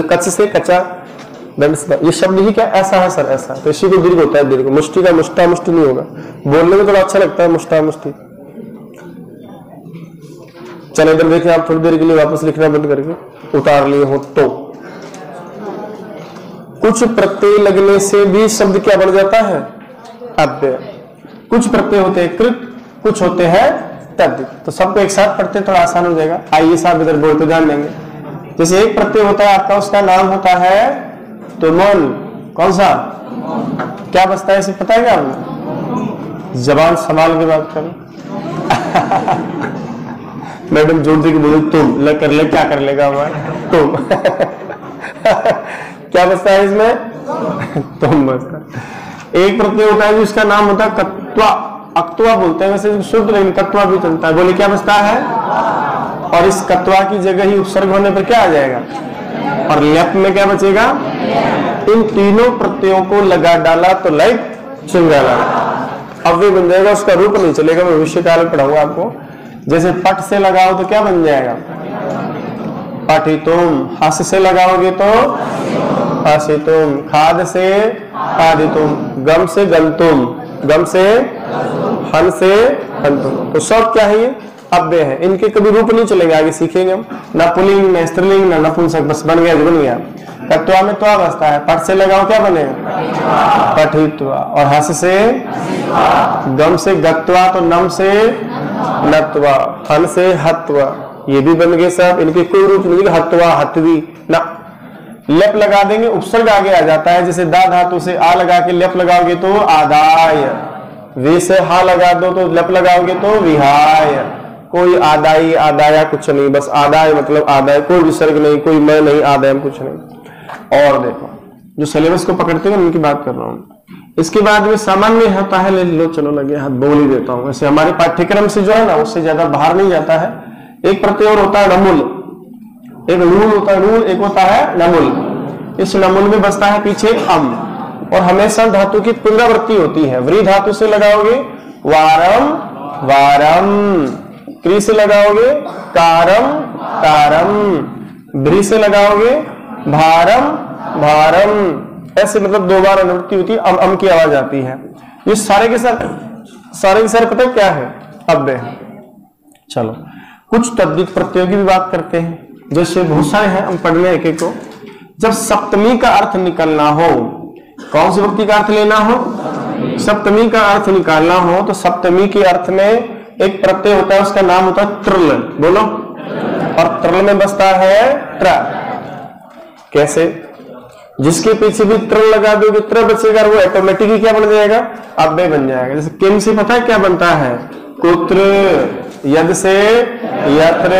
कच्च से कच्चा, दंड से, ये शब्द ही क्या ऐसा है सर, ऐसा, तो इसी को दीर्घ होता है, दीर्घ। मुष्टि का मुष्टा मुष्टि नहीं होगा, बोलने में थोड़ा अच्छा लगता है मुष्टा मुष्टि। चलो इधर देखिए, आप थोड़ी देर के लिए वापस लिखना बंद करके उतार लिए हो तो। कुछ प्रत्यय लगने से भी शब्द क्या बन जाता है? अव्यय। कुछ प्रत्यय होते हैं कृत, कुछ होते हैं तद्धित, तो सबको एक साथ पढ़ते थोड़ा आसान हो जाएगा। आइए साहब इधर बोलते ध्यान देंगे। जैसे एक प्रत्यय होता है आपका, उसका नाम होता है तुमुल, कौन सा? क्या बचता है इसे पता है क्या आपने? जबान संभाल के बात करो। मैडम जोड़ दे के बोले तुम, कर ले, क्या कर लेगा हमारा तुम। क्या बचता है इसमें? तुम बचता है। एक प्रत्यय होता है जिसका नाम होता है कत्वा, अक्तवा बोलते हैं वैसे शुद्ध, लेकिन कत्वा भी चलता है। बोले क्या बचता है? और इस कत्वा की जगह ही उपसर्ग होने पर क्या आ जाएगा? और लेप में क्या बचेगा? इन तीनों प्रत्ययों को लगा डाला तो लाइक चिंगारा, अव्यय बन जाएगा, उसका रूप नहीं चलेगा। मैं भविष्य काल में पढ़ाऊंगा आपको। जैसे पट से लगाओ तो क्या बन जाएगा? पठितुम। हस से लगाओगे तो हसितुम। खाद से खादितुम। गम से गंतुम। गम से हन से हंतुम। तो सब क्या है? ये अव्यय है, इनके कभी रूप नहीं चलेंगे, आगे सीखेंगे हम। ना पुल्लिंग, ना स्त्रीलिंग, ना नपुंसक, बस बन गया जो बन गया। कत्वा में त्वा बसता है, पट से लगाओ क्या बनेगा? पठित्वा। और हस से, गम से गत्वा, तो नम से नत्वा, हन से हत्वा, ये भी बन गए सब। इनके कोई रूप नहीं, हत्वा हत्वी ना। लेप लगा देंगे, उपसर्ग आगे आ जाता है। जैसे दा धातु से आ लगा के लेप लगाओगे तो आदाय, वे से हा लगा दो तो लेप लगाओगे तो विहाय। कोई आदाई आदाया कुछ नहीं, बस आदाय मतलब आदाय, कोई विसर्ग नहीं, कोई मैं नहीं, आदाय कुछ नहीं। और देखो जो सिलेबस को पकड़ते हैं उनकी बात कर रहा हूँ। इसके बाद में सामान्य होता है, ले लो चलो लगे हाथ बोल ही देता हूँ। वैसे हमारे पाठ्यक्रम से जो है ना, उससे ज्यादा बाहर नहीं जाता है, एक प्रत्यय और होता है नमुल, एक नून होता है नून, एक होता है नमुल। इस नमुल में बसता है पीछे अम, और हमेशा धातु की पुनरावृत्ति होती है। व्री धातु से लगाओगे वारम वारम, क्री से लगाओगे कारम कारम, ब्री से लगाओगे भारम भारम, ऐसे मतलब 2 बार अनुवृत्ति होती है, अम की आवाज आती है। ये सारे के सारे पता क्या है? अव्यय है। चलो कुछ तद्धित प्रत्ययों की भी बात करते हैं, जैसे बहुत सारे हैं, हम पढ़ लें एक एक को। जब सप्तमी का अर्थ निकलना हो, कौन सी व्यक्ति का अर्थ लेना हो? सप्तमी का अर्थ निकालना हो तो सप्तमी के अर्थ में एक प्रत्यय होता है, उसका नाम होता है त्रुल। बोलो। और त्रुल में बसता है त्र। कैसे? जिसके पीछे भी त्रुल लगा दोगे, त्र बचेगा, वो ऑटोमेटिकली क्या बन जाएगा? अव्यय बन जाएगा। जैसे किम से पता है क्या बनता है? कुत्र, यद से यत्र,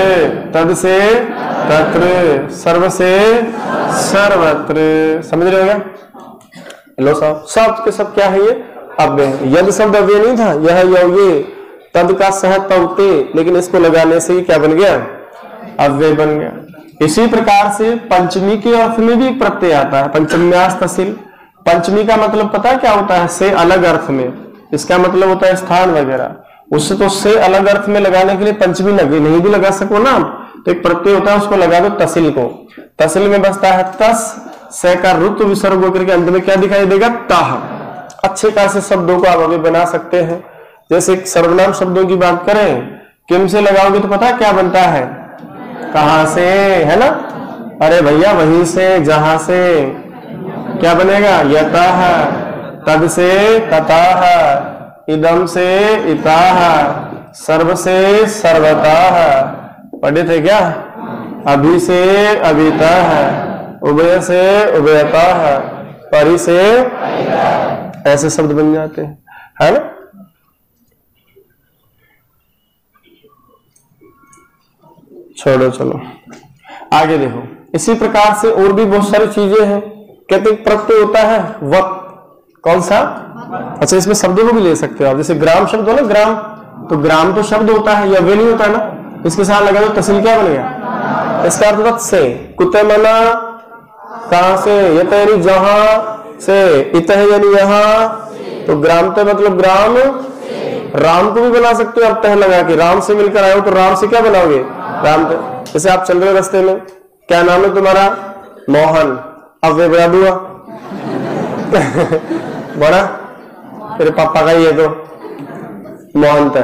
तद से तत्र, सर्व से सर्वत्र। समझ रहे हो क्या? लो साहब, सब के सब क्या है ये? अव्यय। यद शब्द अव्यय नहीं था, यह ये, तद का सह तवते, लेकिन इसको लगाने से क्या बन गया? अव्यय बन गया। इसी प्रकार से पंचमी के अर्थ में भी प्रत्यय आता है, पंचम्यास तहसील। पंचमी का मतलब पता है क्या होता है? से अलग अर्थ में, इसका मतलब होता है स्थान वगैरह। उससे तो से अलग अर्थ में लगाने के लिए पंचमी नहीं भी लगा सको ना, तो एक प्रत्यय होता है, उसको लगा दो तहसील को। तहसील में बसता है तस, से का ऋतु विसर्ग होकर के अंत में क्या दिखाई देगा? ताह। अच्छे खासे शब्दों को आप अभी बना सकते हैं। जैसे सर्वनाम शब्दों की बात करें, किम से लगाओगे तो पता है क्या बनता है? कहां से, है ना? अरे भैया वहीं से, जहां से। क्या बनेगा? यतः, तद से ततः, इदम से इताः, सर्व से सर्वतः। पढ़े थे क्या? अभी से अभितः, उभय से उभयतः, परि से, ऐसे शब्द बन जाते हैं, है ना? छोड़ो, चलो आगे देखो। इसी प्रकार से और भी बहुत सारी चीजें हैं। कहते प्रत्यय होता है वक्त। कौन सा? अच्छा, इसमें शब्दों को भी ले सकते हो आप। जैसे ग्राम शब्द हो ना, ग्राम, तो ग्राम तो शब्द होता है, यह वे नहीं होता ना। इसके साथ लगा दो तहसील, क्या बन गया? इसका अर्थ होता से। कुत्ते मना, कहां से? यत यानी जहां से, इत यानी यहां, तो ग्राम ते मतलब ग्राम। राम को भी बना सकते हो आप तह लगा के। राम से मिलकर आए हो तो राम से क्या बनाओगे? राम ते। जैसे आप चल रहे रास्ते में, क्या नाम है तुम्हारा? मोहन। अब वे बड़ा दुआ बड़ा, तेरे पापा का ही है तो मोहन था।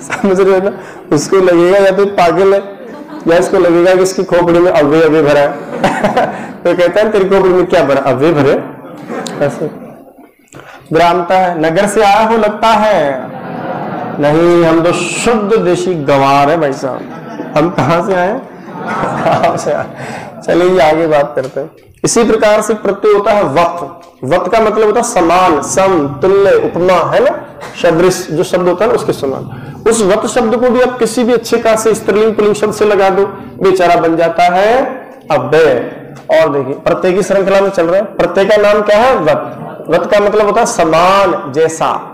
समझ रहे हो ना? उसको लगेगा या तो पागल है, या इसको लगेगा कि इसकी खोपड़ी में अव्यय अव्यय भरा है। तो कहता है तेरी खोपड़ी में क्या भरा? अव्यय भरे। ऐसे ग्रामता है। नगर से आया हो लगता है? नहीं, हम तो शुद्ध देशी गंवार है भाई साहब। हम कहां से आए? कहां से आए? चलिए आगे बात करते हैं। इसी प्रकार से प्रत्यय होता है वक्त। वक्त का मतलब होता है समान, सम, तुल्य, उपमा, है ना? सदृश जो शब्द होता है ना, उसके समान। उस वक्त शब्द को भी आप किसी भी अच्छे का से स्त्रीलिंग पुल्लिंग शब्द से लगा दो, बेचारा बन जाता है अव्यय। और देखिए प्रत्यय की श्रृंखला में चल रहे हैं। प्रत्यय का नाम क्या है? वक्त। वक्त का मतलब होता है समान, जैसा।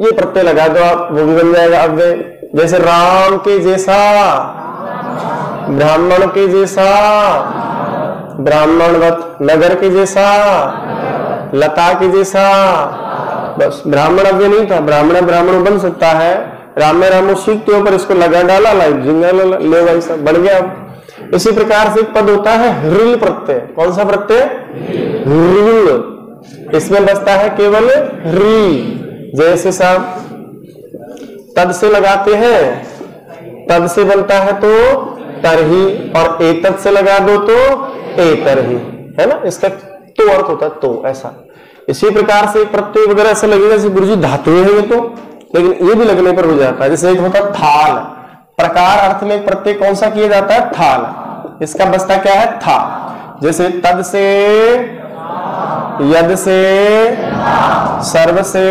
ये प्रत्यय लगा दो आप, वो भी बन जाएगा अव्यय। जैसे राम के जैसा, ब्राह्मण के जैसा, ब्राह्मणवत, नगर के जैसा, लता के जैसा। बस ब्राह्मण अव्यय नहीं था, ब्राह्मण ब्राह्मण बन सकता है। राम में रामो सीखते हो, पर इसको लगा डाला, लाइक जिंगल ले भाई सब बन गया। इसी प्रकार से एक पद होता है हृल प्रत्यय। कौन सा प्रत्यय? हृल। इसमें बसता है केवल री। जैसे साहब तद से लगाते हैं, तद से बनता है तो तरही, और एतद से लगा दो तो एतरही, है ना? इसका तो अर्थ होता है तो, ऐसा। इसी प्रकार से प्रत्यय वगैरह ऐसा लगेगा जैसे गुरुजी धातुएं हैं ये तो, लेकिन ये भी लगने पर हो जाता है। जैसे एक होता है थाल। प्रकार अर्थ में प्रत्यय कौन सा किया जाता है? थाल। इसका बसता क्या है? था। जैसे तद से, यद से, सर्व से,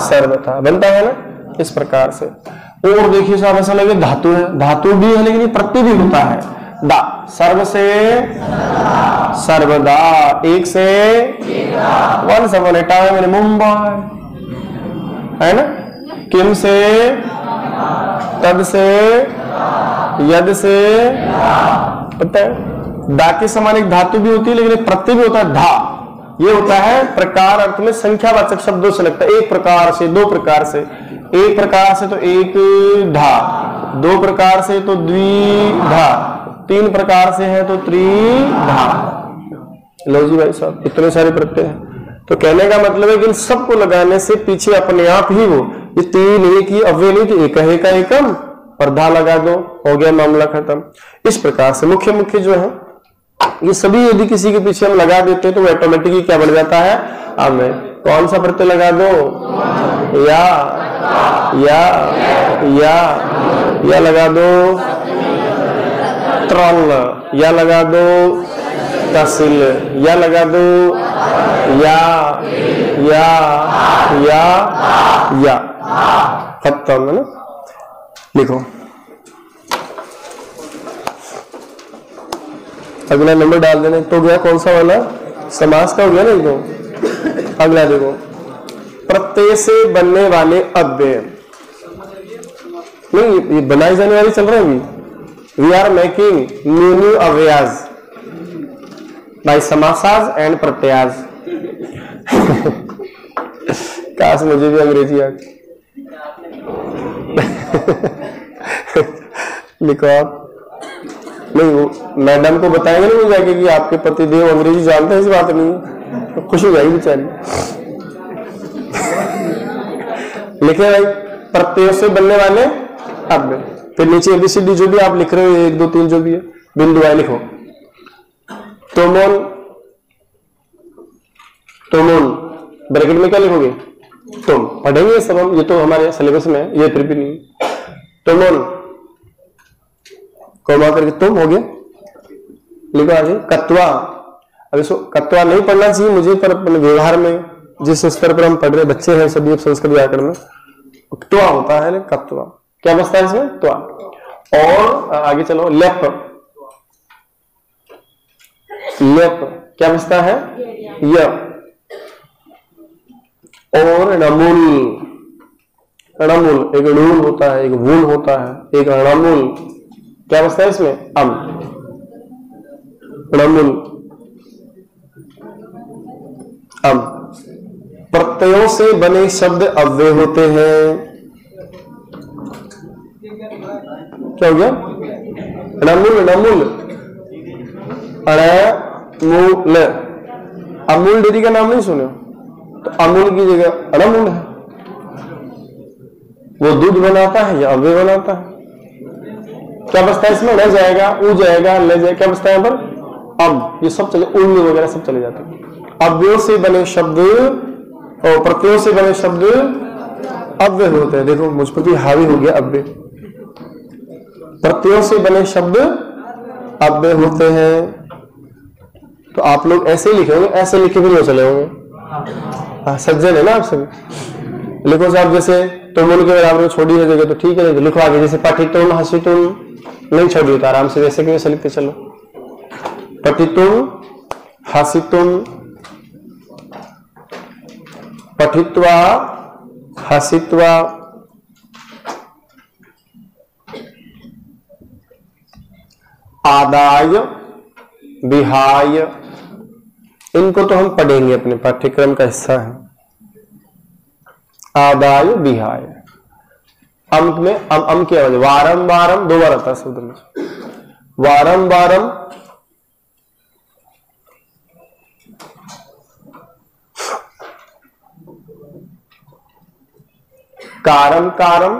सर्वथा बनता है ना, इस प्रकार से। और देखिए साहब ऐसा लगे धातु है, धातु भी है लेकिन प्रत्यय भी होता है। दा, सर्व से सर्वदा, एक से, once upon a time in Mumbai, है ना? किम से तद से, यद से, पता है। दा के समान एक धातु भी होती है, लेकिन एक प्रत्यय भी होता है धा। ये होता है प्रकार अर्थ में संख्यावाचक शब्दों से लगता है। एक प्रकार से, दो प्रकार से। एक प्रकार से तो एक धा, दो प्रकार से तो द्विधा, तीन प्रकार से है तो त्रिधा। लो जी भाई साहब, इतने सारे प्रत्यय हैं। तो कहने का मतलब है कि इन सबको लगाने से पीछे अपने आप ही वो ये तीन एक ही अव्यय नहीं कि एक है का एकम और धा लगा दो, हो गया मामला खत्म। इस प्रकार से मुख्य मुख्य जो है ये सभी यदि किसी के पीछे हम लगा देते हैं तो वो ऑटोमेटिकली क्या बन जाता है। अब मैं कौन सा प्रत्यय लगा दो, या लगा दो त्रल, या लगा दो तहसील, या लगा दो या खत्म है ना। लिखो अगला नंबर डाल देने तो गया कौन सा वाला, समास का हो गया ना एकदम। अगला देखो, प्रत्यय से बनने वाले अव्यय, नहीं ये बनाई जाने वाली चल रहा है अभी। वी आर मेकिंग न्यू अव्ययाज बाय समासाज एंड प्रत्ययाज। काश मुझे भी अंग्रेजी आ लिखो आप। नहीं वो मैडम को बताएंगे ना वो जाके कि आपके पतिदेव अंग्रेजी जानते हैं, इस बात नहीं है तो खुश हो जाएगी बेचारी। लिखे भाई, प्रत्ययों से बनने वाले अव्यय। फिर नीचे एबीसीडी जो भी आप लिख रहे हो, 1 2 3 जो भी है, बिंदु आए लिखो। तोमोन, तोमोन ब्रैकेट में क्या लिखोगे, तुम। पढ़ेंगे सब हम, ये तो हमारे सिलेबस में है, ये फिर भी नहीं। तोमोन कोमा करके तुम हो गया, लिखो आगे। कत्वा, अब इसको कत्वा नहीं पढ़ना चाहिए मुझे, पर अपने व्यवहार में जिस स्तर पर हम पढ़ रहे बच्चे हैं सभी संस्कृत व्याकरण में, त्वा होता है कत्वा। क्या बचता है इसमें, त्वा। और आगे चलो, लेप, लेप क्या बचता है, य। और णमुल, णमुल एक णूल होता है, एक वूल होता है, एक णमुल क्या बचता है इसमें, अम। णमुल अम। प्रत्ययों से बने शब्द अव्यय होते हैं। क्या हो गया, णमुल, णमुल, अणमुल। अमूल डेयरी का नाम नहीं सुने तो अमूल की जगह अणमुल है। वो दूध बनाता है या अव्यय बनाता है। क्या बचता है इसमें, न जाएगा, ऊ जाएगा, ले जाएगा, क्या बचता है यहाँ पर, अब। ये सब चले, उन वगैरह सब चले जाते हैं। अव्ययों से बने शब्द और प्रत्ययों से बने शब्द अव्यय होते हैं। देखो मुझ पर भी हावी हो गया अव्यय। प्रत्ययों से बने शब्द अव्यय होते हैं। तो आप लोग ऐसे ही लिखे होंगे, ऐसे लिखे भी नहीं चले होंगे। सज्जन है ना आप सभी। लिखो साहब, जैसे तुमुल के बराबर छोड़ी है जगह तो ठीक है, लिखो आगे। जैसे पठितुम हसितुम नहीं छोड़ी तो आराम से वैसे के वैसे लिखते चलो। पठितुम हसितुम, पठित्वा हसित्वा, आदाय विहाय। इनको तो हम पढ़ेंगे, अपने पाठ्यक्रम का हिस्सा है। आदाय विहाय, अम में अम की आवाज वारम वारम 2 बार आता है शब्द में। वारम वारम, कारम कारम,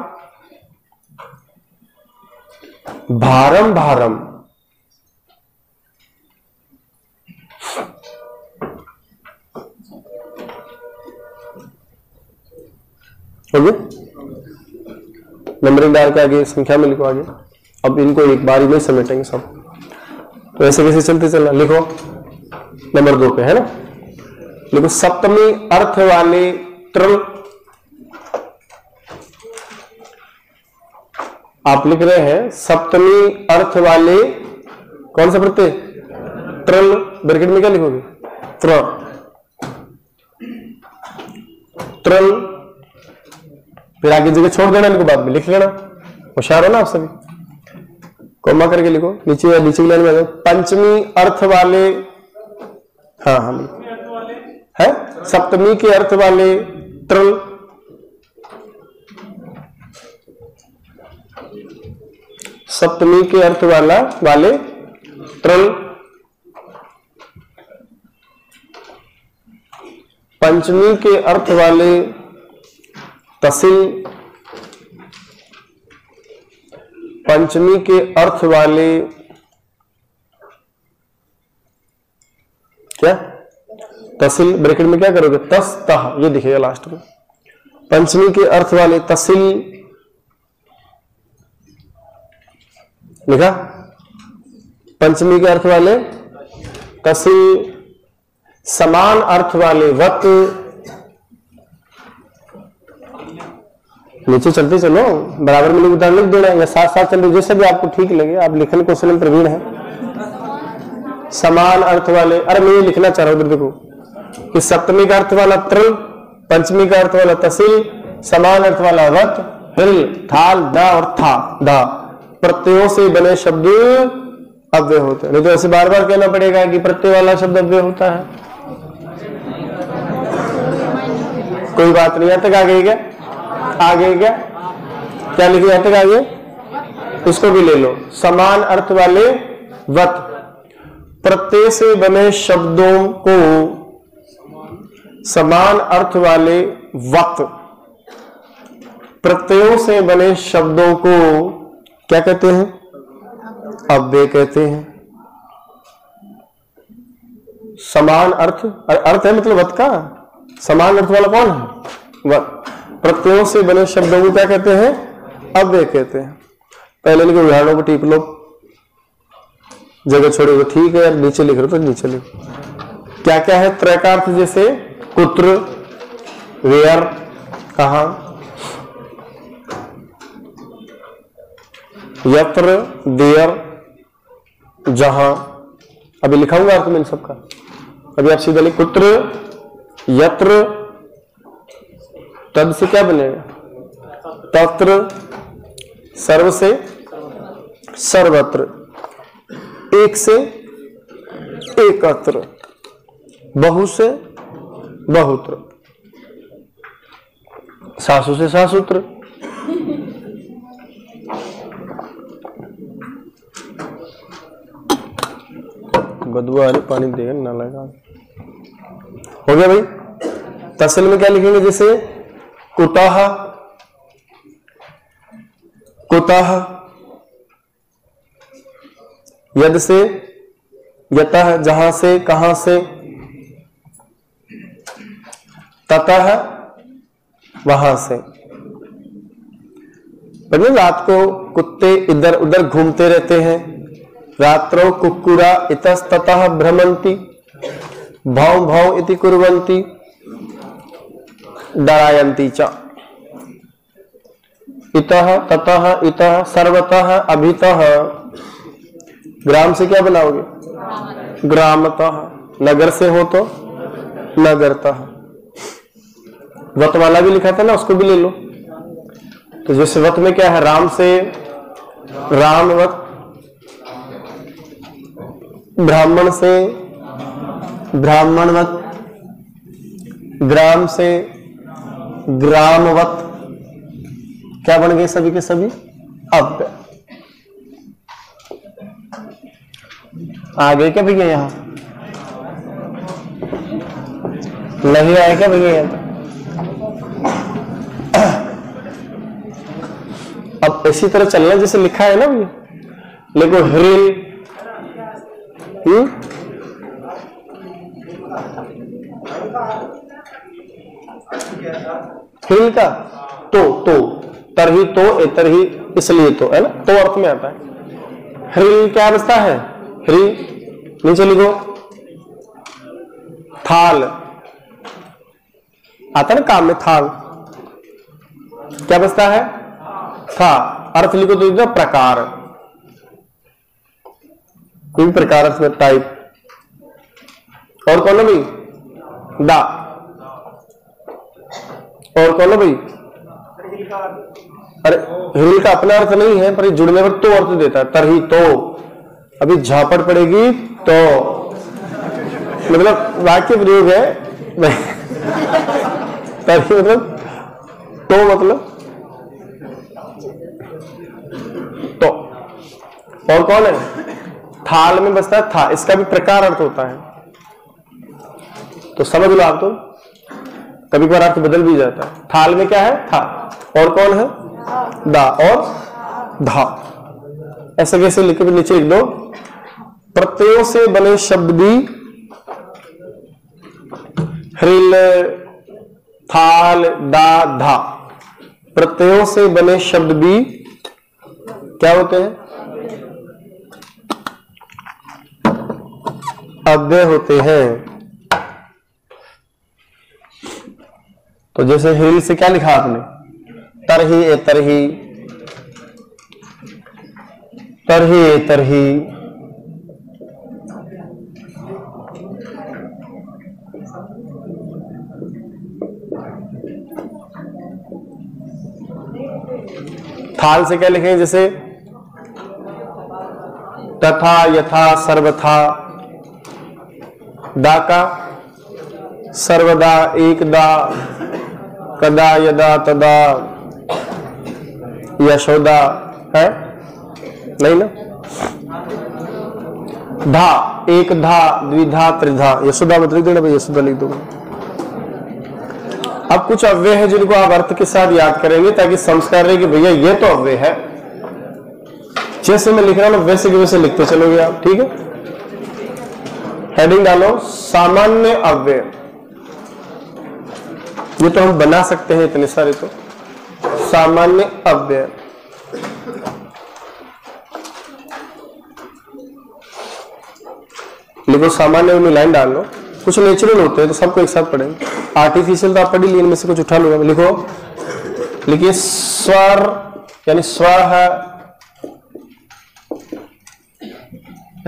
भारम भारम। हो गया, नंबरिंग डाल के आगे संख्या में लिखो आगे। अब इनको एक बार ही नहीं समेटेंगे सब, तो ऐसे कैसे चलते चलना। लिखो नंबर 2 पे है ना, लिखो सप्तमी अर्थ वाले त्रल। आप लिख रहे हैं सप्तमी अर्थ वाले कौन सा प्रत्यय, त्रल। ब्रैकेट में क्या लिखोगे, त्र, त्रल। फिर आगे जगह छोड़ देना, इनको बाद में लिख लेना। होशियार हो ना आप सभी। कोमा करके लिखो, नीचे नीचे की लाइन में पंचमी अर्थ वाले, हाँ हाँ है, सप्तमी के अर्थ वाले तृल, सप्तमी के अर्थ वाले तृल, पंचमी के अर्थ वाले तसिल, पंचमी के अर्थ वाले क्या तसिल, ब्रैकेट में क्या करोगे तस तह, ये दिखेगा लास्ट में। पंचमी के अर्थ वाले तसिल लिखा, पंचमी के अर्थ वाले तसिल, समान अर्थ वाले वत, नीचे चलते चलो, बराबर में उदाहरण लिख देना या साथ साथ चल रहे, जैसे भी आपको ठीक लगे। आप लिखने कौशल में प्रवीण है। समान अर्थ वाले, अरे मैं ये लिखना चाह रहा हूं, देखो कि सप्तमी का अर्थ वाला तृल, पंचमी का अर्थ वाला तसिल, समान अर्थ वाला वत, हिल, थाल, दा और था, दा प्रत्ययों से बने शब्द अव्यय होते हैं। नहीं तो ऐसे बार बार कहना पड़ेगा कि प्रत्यय वाला शब्द अव्यय होता है। कोई बात नहीं, यहां तक आ गई क्या? आगे क्या लिखे जाते हैं आगे? इसको भी ले लो, समान अर्थ वाले वत, प्रत्यय से बने शब्दों को समान अर्थ वाले वत, प्रत्ययों से बने शब्दों को क्या कहते हैं? अव्यय कहते हैं। समान अर्थ, अर्थ है मतलब वत का, समान अर्थ वाला कौन है? वत, प्रत्ययों से बने शब्दों को क्या कहते हैं? अव्यय कहते हैं। पहले लिखे उदाहरणों को टिक लो, जगह छोड़ोगे ठीक है, नीचे लिख रहे हो तो नीचे लिखो। क्या क्या है त्रय का अर्थ? जैसे कुत्र, वेयर, कहां, यत्र, देयर, जहां। अभी लिखाऊंगा अर्थ में इन सबका, अभी आप सीधा लिख कुत्र, यत्र, तद से क्या बनेगा? तत्र, सर्व से सर्वत्र, एक से एकत्र, बहु से बहुत्र, सासु से सासूत्र। बदबू आ रही, पानी देगा ना लगा। हो गया भाई। तसल में क्या लिखेंगे? जैसे कुतः, कुतः, यद से यतः, जहां से कहां से, ततः, वहां से। रात को कुत्ते इधर उधर घूमते रहते हैं। रात्रो कुक्कुरा इतस्ततः भ्रमन्ति, भौं भौं इति कुर्वन्ति, डरायन्ति च। इतः, ततः, इतः, सर्वतः, अभितः। ग्राम से क्या बनाओगे? ग्रामतः। नगर से हो तो नगरतः। वत वाला भी लिखा था ना, उसको भी ले लो। तो जैसे वत में क्या है? राम से रामवत, ब्राह्मण से ब्राह्मणवत, ग्राम से ग्रामवत। क्या बन गए सभी के सभी? अव्यय। आ गए क्या भैया? यहां नहीं आए क्या भैया? यहां अब इसी तरह चलना जैसे लिखा है ना भैया। लिखो हृल, हृल का तो तरही तो तरही इसलिए तो है ना, तो अर्थ में आता है। हृल क्या अवस्था है? हृ, नीचे लिखो थाल, आता ना काम में थाल, क्या अवस्था है? था। अर्थ लिखो तो प्रकार, कोई प्रकार अर्थ में टाइप। और कौन है भाई? दा। और कौन है भाई? अरे ह्रील का अपना अर्थ नहीं है, पर जुड़ने पर तो अर्थ देता है, तरही तो। अभी झापड़ पड़ेगी तो मतलब वाक्य प्रयोग है तरही मतलब तो, मतलब तो। और कौन है? थाल में बसता है था, इसका भी प्रकार अर्थ होता है, तो समझ लो आप। तो कभी कभार अर्थ बदल भी जाता है। थाल में क्या है? था। और कौन है? दा और धा। ऐसे कैसे लिखे? भी नीचे लिख दो, प्रत्ययों से बने शब्द भी ह्रील, थाल, दा, धा, प्रत्ययों से बने शब्द भी क्या होते हैं? अव्यय होते हैं। तो जैसे ह्रील से क्या लिखा आपने? तरही ए तरही, तरही ए तरही। थाल से क्या लिखेंगे? जैसे तथा, यथा, सर्वथा। दा का सर्वदा, एकदा, कदा, यदा, तदा, यशोदा है नहीं ना? धा, एक धा, द्विधा, त्रिधा। यशोदा मत लिख देना भाई, यशोदा लिख दो। अब कुछ अव्यय है जिनको आप अर्थ के साथ याद करेंगे ताकि संस्कार रहे कि भैया ये तो अव्यय है। जैसे मैं लिख रहा हूं वैसे के वैसे लिखते चलोगे आप, ठीक है? हेडिंग डालो सामान्य अव्यय। ये तो हम बना सकते हैं इतने सारे। तो सामान्य अव्यय, लिखो सामान्य में लाइन डाल लो। कुछ नेचुरल होते हैं तो सबको एक साथ पढ़ेंगे, आर्टिफिशियल तो आप पढ़ी लिए, इनमें से कुछ उठा लो। लिखो, लिखिए स्वर यानी स्व है,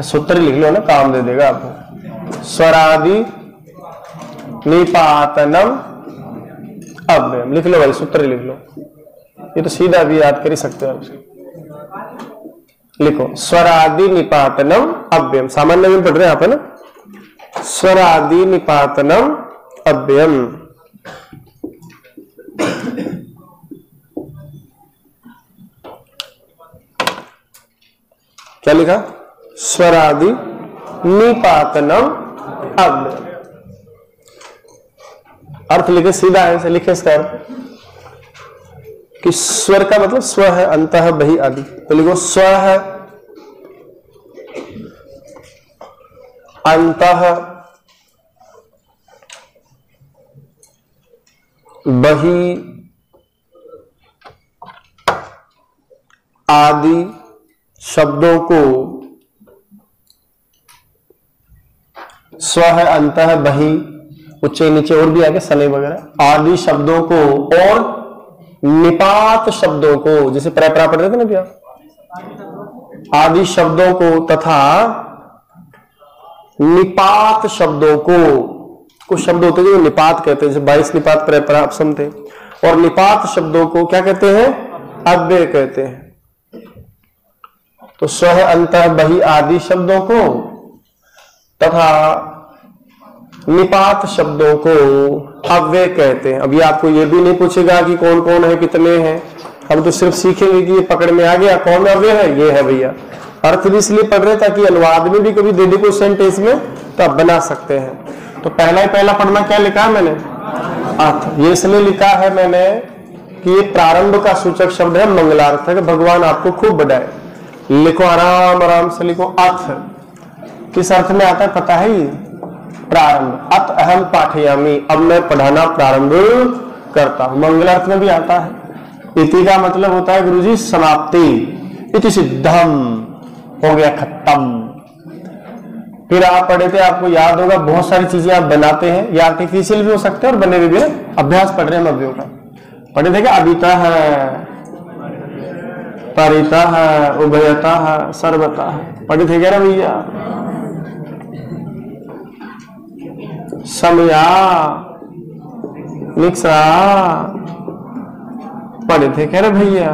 सूत्र लिख लो ना, काम दे देगा आपको। स्वरादि निपातनम अव्ययम लिख लो भाई, सूत्र लिख लो। ये तो सीधा भी याद कर ही सकते हो आप। लिखो स्वरादि निपातनम अव्ययम, सामान्य में पढ़ रहे हैं आप है ना? स्वरादि निपातनम अव्ययम। क्या लिखा? स्वरादि निपातनम अव्ययम। अर्थ लिखे सीधा है, लिखे इसका अर्थ कि स्वर का मतलब स्व है, अंतः, बहि आदि। तो लिखो स्व है, अंतः, बहि, आदि शब्दों को, स्व है, अंतः, बहि, ऊंचे नीचे और भी आगे सने वगैरह, आदि शब्दों को और निपात शब्दों को, जैसे पढ़ रहे थे ना भैया, आदि शब्दों को तथा निपात शब्दों को। कुछ शब्द होते हैं जो निपात कहते हैं, जैसे 22 निपात प्राप्सम थे। और निपात शब्दों को क्या कहते हैं? अव्यय कहते हैं। तो स्व, अंतः, बहि आदि शब्दों को तथा निपात शब्दों को अव्यय कहते हैं। अभी आपको ये भी नहीं पूछेगा कि कौन कौन है, कितने हैं। हम तो सिर्फ सीखेंगे कि ये पकड़ में आ गया कौन अव्यय है, ये है भैया। अर्थ भी इसलिए पढ़ रहे ताकि अनुवाद में भी कभी दे दे कोई सेंटेंस में तो आप बना सकते हैं। तो पहला पढ़ना क्या लिखा है मैंने? अर्थ। ये इसलिए लिखा है मैंने कि ये प्रारंभ का सूचक शब्द है, मंगलार्थ है, भगवान आपको खूब बढ़ाए। लिखो आराम आराम से लिखो। अर्थ किस अर्थ में आता है पता है? ये प्रारंभ। अत अहम पाठयामी, अब मैं पढ़ाना प्रारंभ करता हूं। मंगलार्थ में भी आता है। इति का मतलब होता है गुरुजी समाप्ति। इति सिद्धम, हो गया खत्म। फिर आप पढ़े थे, आपको याद होगा बहुत सारी चीजें आप बनाते हैं, ये आर्टिफिशियल भी हो सकते हैं और बने हुए भी। अभ्यास पढ़ रहे हैं अव्ययों का। पढ़े थे क्या? अभिता है, परिता है, उभयता है, सर्वता है। पढ़े थे क्या ना भैया? समया, निक्षा, पढ़े थे कह रहे भैया,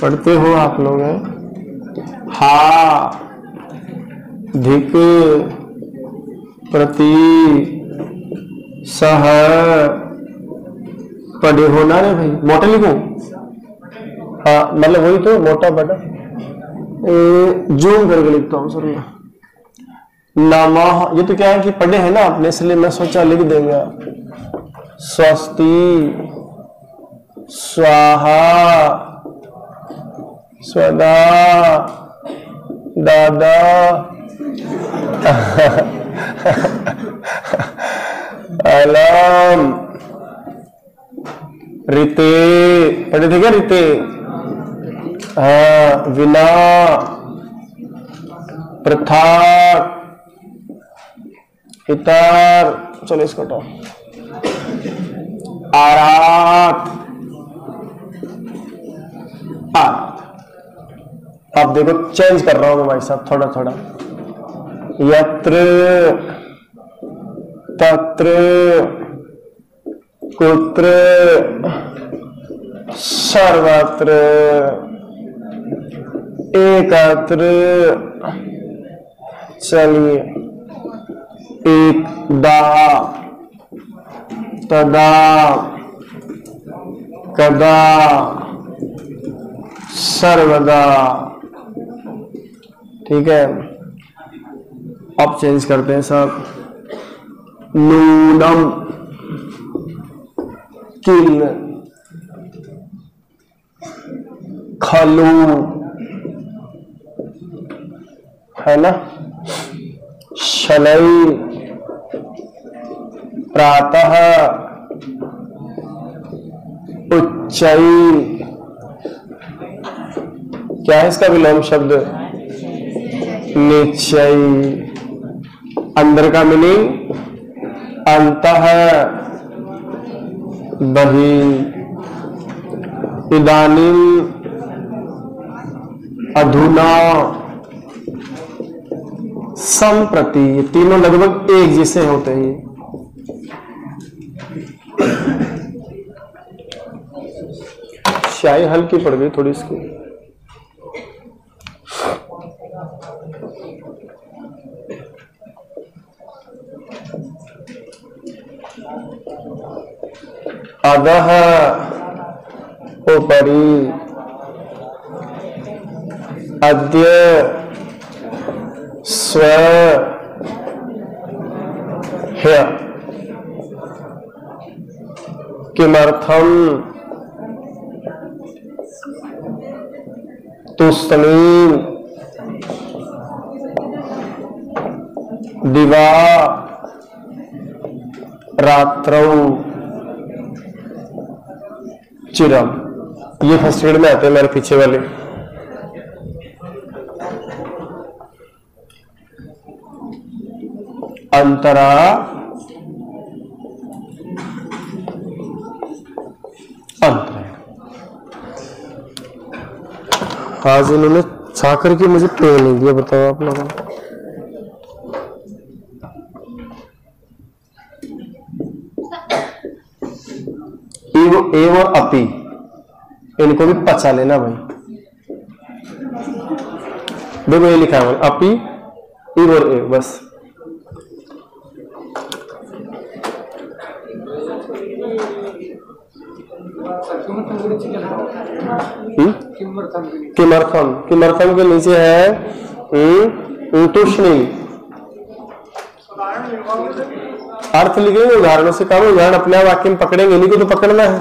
पढ़ते हो आप लोग हैं? हा धिक प्रति सह पढ़े हो ना रे भाई, मोटा लिखूं? हाँ मतलब वही तो मोटा बड़ा जूम करके लिखता हूँ सर मैं। नमः, ये तो क्या है कि पढ़े हैं ना आपने, इसलिए मैं सोचा लिख देंगे। स्वस्ति स्वाहा स्वदा दादा अलम रीते, पढ़े थे क्या रीते? हाँ विना प्रथा इतर, चलो इसको हटाओ, आरात आरात। अब देखो चेंज कर रहा हूं मैं भाई साहब थोड़ा थोड़ा। यत्र तत्र कुत्र सर्वत्र एकत्र, चलिए एकदा तदा कदा सर्वदा। ठीक है, अब चेंज करते हैं सब। नूनम किल खलु, है ना? शनै प्रातः उच्चै, क्या है इसका विलोम शब्द? निश्चय। अंदर का मीनिंग अंतः बहि, इदानीं अधुना संप्रति, ये तीनों लगभग एक जैसे होते हैं। स्याही हल्की पड़ गई थोड़ी इसकी। अधः उपरि, अद्य स्व ह्य, किमर्थम तुस्तमीं दिवा रात्रौ चिरम। ये फर्स्ट ग्रेड में आते हैं मेरे पीछे वाले। अंतरा अंतर। आज इन्होंने छाकर की मुझे पेड़ नहीं दिया, बताओ आप लोगों ने। ए और अपी, इनको भी पचा लेना भाई। देखो ये लिखा है अपी, ई और ए, बस। किमर्थम, किमर्थम के नीचे है तुष्णी। अर्थ लिखेंगे उदाहरणों से काम, उदाहरण अपने आप वाक्य में पकड़ेंगे, इन्हीं को तो पकड़ना है।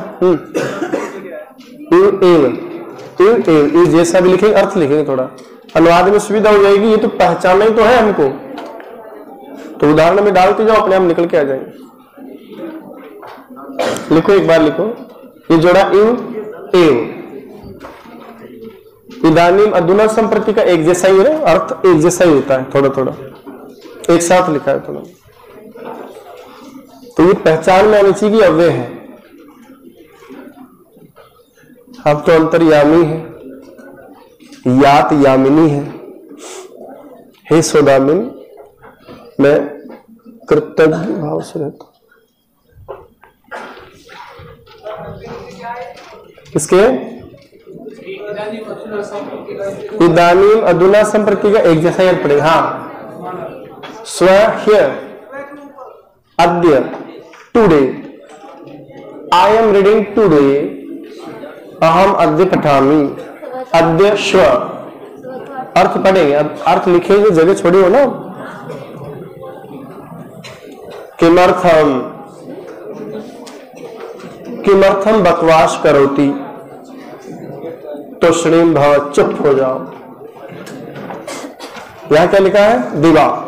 एव जैसा भी लिखेंगे, अर्थ लिखेंगे, थोड़ा अनुवाद में सुविधा हो जाएगी। ये तो पहचानना ही तो है हमको, तो उदाहरण में डालते जाओ, अपने आप निकल के आ जाएंगे। लिखो एक बार लिखो, ये जोड़ा इव एव, इदानीम अधुना संप्रति का एक जैसा ही है, अर्थ एक जैसा ही होता है, थोड़ा थोड़ा एक साथ लिखा है थोड़ा। तो ये पहचान में आनी चाहिए कि अव्यय है। अब तो अंतर्यामी है, यात यामिनी है। हे सौदामिन, मैं कृतज्ञ भाव से रहता हूं। किसके? इदानीम अधुना संप्रति का एक जैसा याद पड़ेगा। हाँ, स्व हियर, अद्य today, I am reading today, अहम अद्य पठामि, अद्य श्व। अर्थ पढ़ेंगे, अब अर्थ लिखेंगे, जगह छोड़ी हो ना। किमर्थम, किमर्थम बकवास करोति, तुष्णीम भव, चुप हो जाओ। यहां क्या लिखा है? दिवा,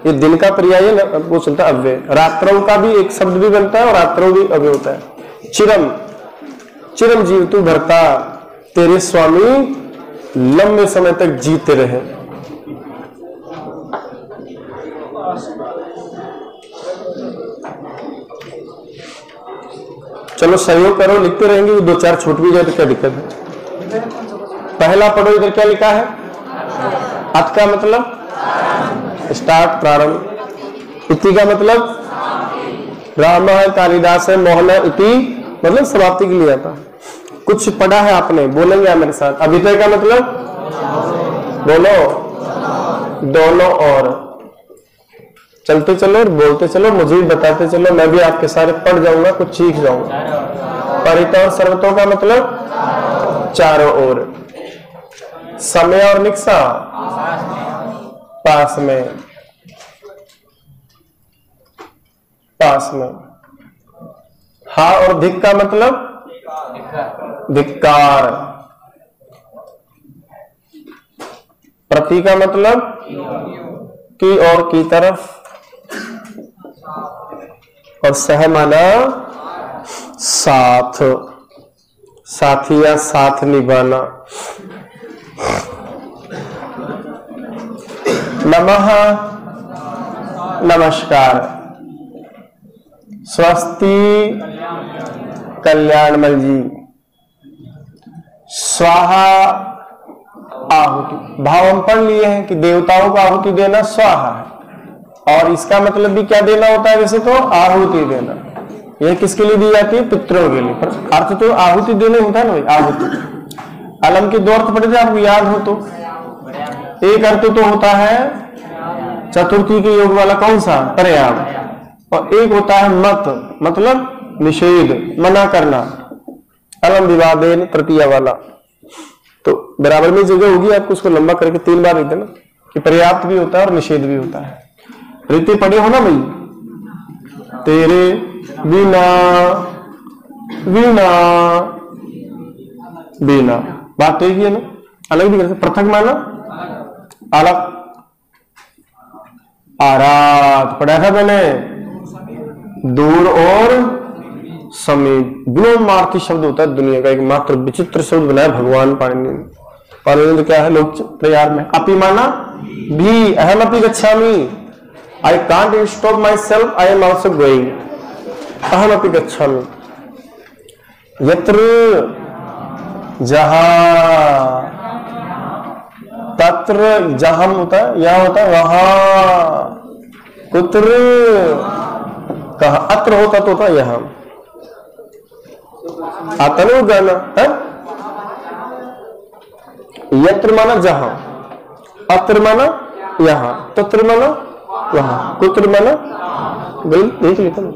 ये दिन का पर्याय वो चलता है अव्यय। रात्रों का भी एक शब्द भी बनता है और रात्रों भी अव्यय होता है। चिरम, चिरंजीव तू भरता, तेरे स्वामी लंबे समय तक जीते रहे। चलो सहयोग करो, लिखते रहेंगे, दो चार छूट भी जाए तो क्या दिक्कत है। पहला पढ़ो, इधर क्या लिखा है? अथ का मतलब स्टार्ट, प्रारंभ। इति का मतलब राम है, कालिदास है, मोहन इति मतलब समाप्ति के लिए आता। कुछ पढ़ा है आपने, बोलेंगे आप मेरे साथ। अभितय का मतलब बोलो, दोनों और। चलते चलो और बोलते चलो, मुझे भी बताते चलो, मैं भी आपके सारे पढ़ जाऊंगा, कुछ सीख जाऊंगा। परितः और सर्वतों का मतलब चारों ओर। समय और निक्सा पास में, पास में। हा और धिक का मतलब धिक्कार। प्रति का मतलब की और की तरफ, और सह माना साथ, साथी या साथ निभाना। नमः नमस्कार, स्वस्ति कल्याणमल जी, स्वाहा आहुति। भाव हम पढ़ लिए हैं कि देवताओं को आहुति देना स्वाहा है, और इसका मतलब भी क्या देना होता है? वैसे तो आहुति देना, यह किसके लिए दी जाती है? पितरों के लिए। पर अर्थ तो आहुति देने होता है ना भाई, आहुति। अलम के दो अर्थ पढ़े थे, आपको याद हो तो। एक अर्थ तो होता है चतुर्थी के योग वाला, कौन सा? पर्याम। और एक होता है मत, मतलब निषेध, मना करना, अलम विवादेन तृतीया वाला। तो बराबर में जगह होगी, आपको उसको लंबा करके 3 बार लिख देना कि पर्याप्त भी होता है और निषेध भी होता है। रीति पढ़े हो ना भाई? तेरे बिना, बिना, बिना, बात एक ही है ना, अलग भी कर सकते। पृथक माना अलग, आराध पढ़ा था मैंने, दूर और समीप। व्योमार्थी शब्द होता है दुनिया का एक मात्र विचित्र शब्द बनाया भगवान पाणिनि ने। पाणिनि तो क्या है लोक प्रयार में? अपि माना भी, अहम अपि गच्छामि, I can't stop my self, I am also going, अहम अपि गच्छामि। यत्र जहां, तत्र जहां होता है, यहां होता है वहां, कुत्र कहा, अत्र होता तो होता यहां। आता नहीं गाना है? यत्र माना जहां, अत्र माना यहां, तत्र माना वहां, कुत्र माना देख लेता ना।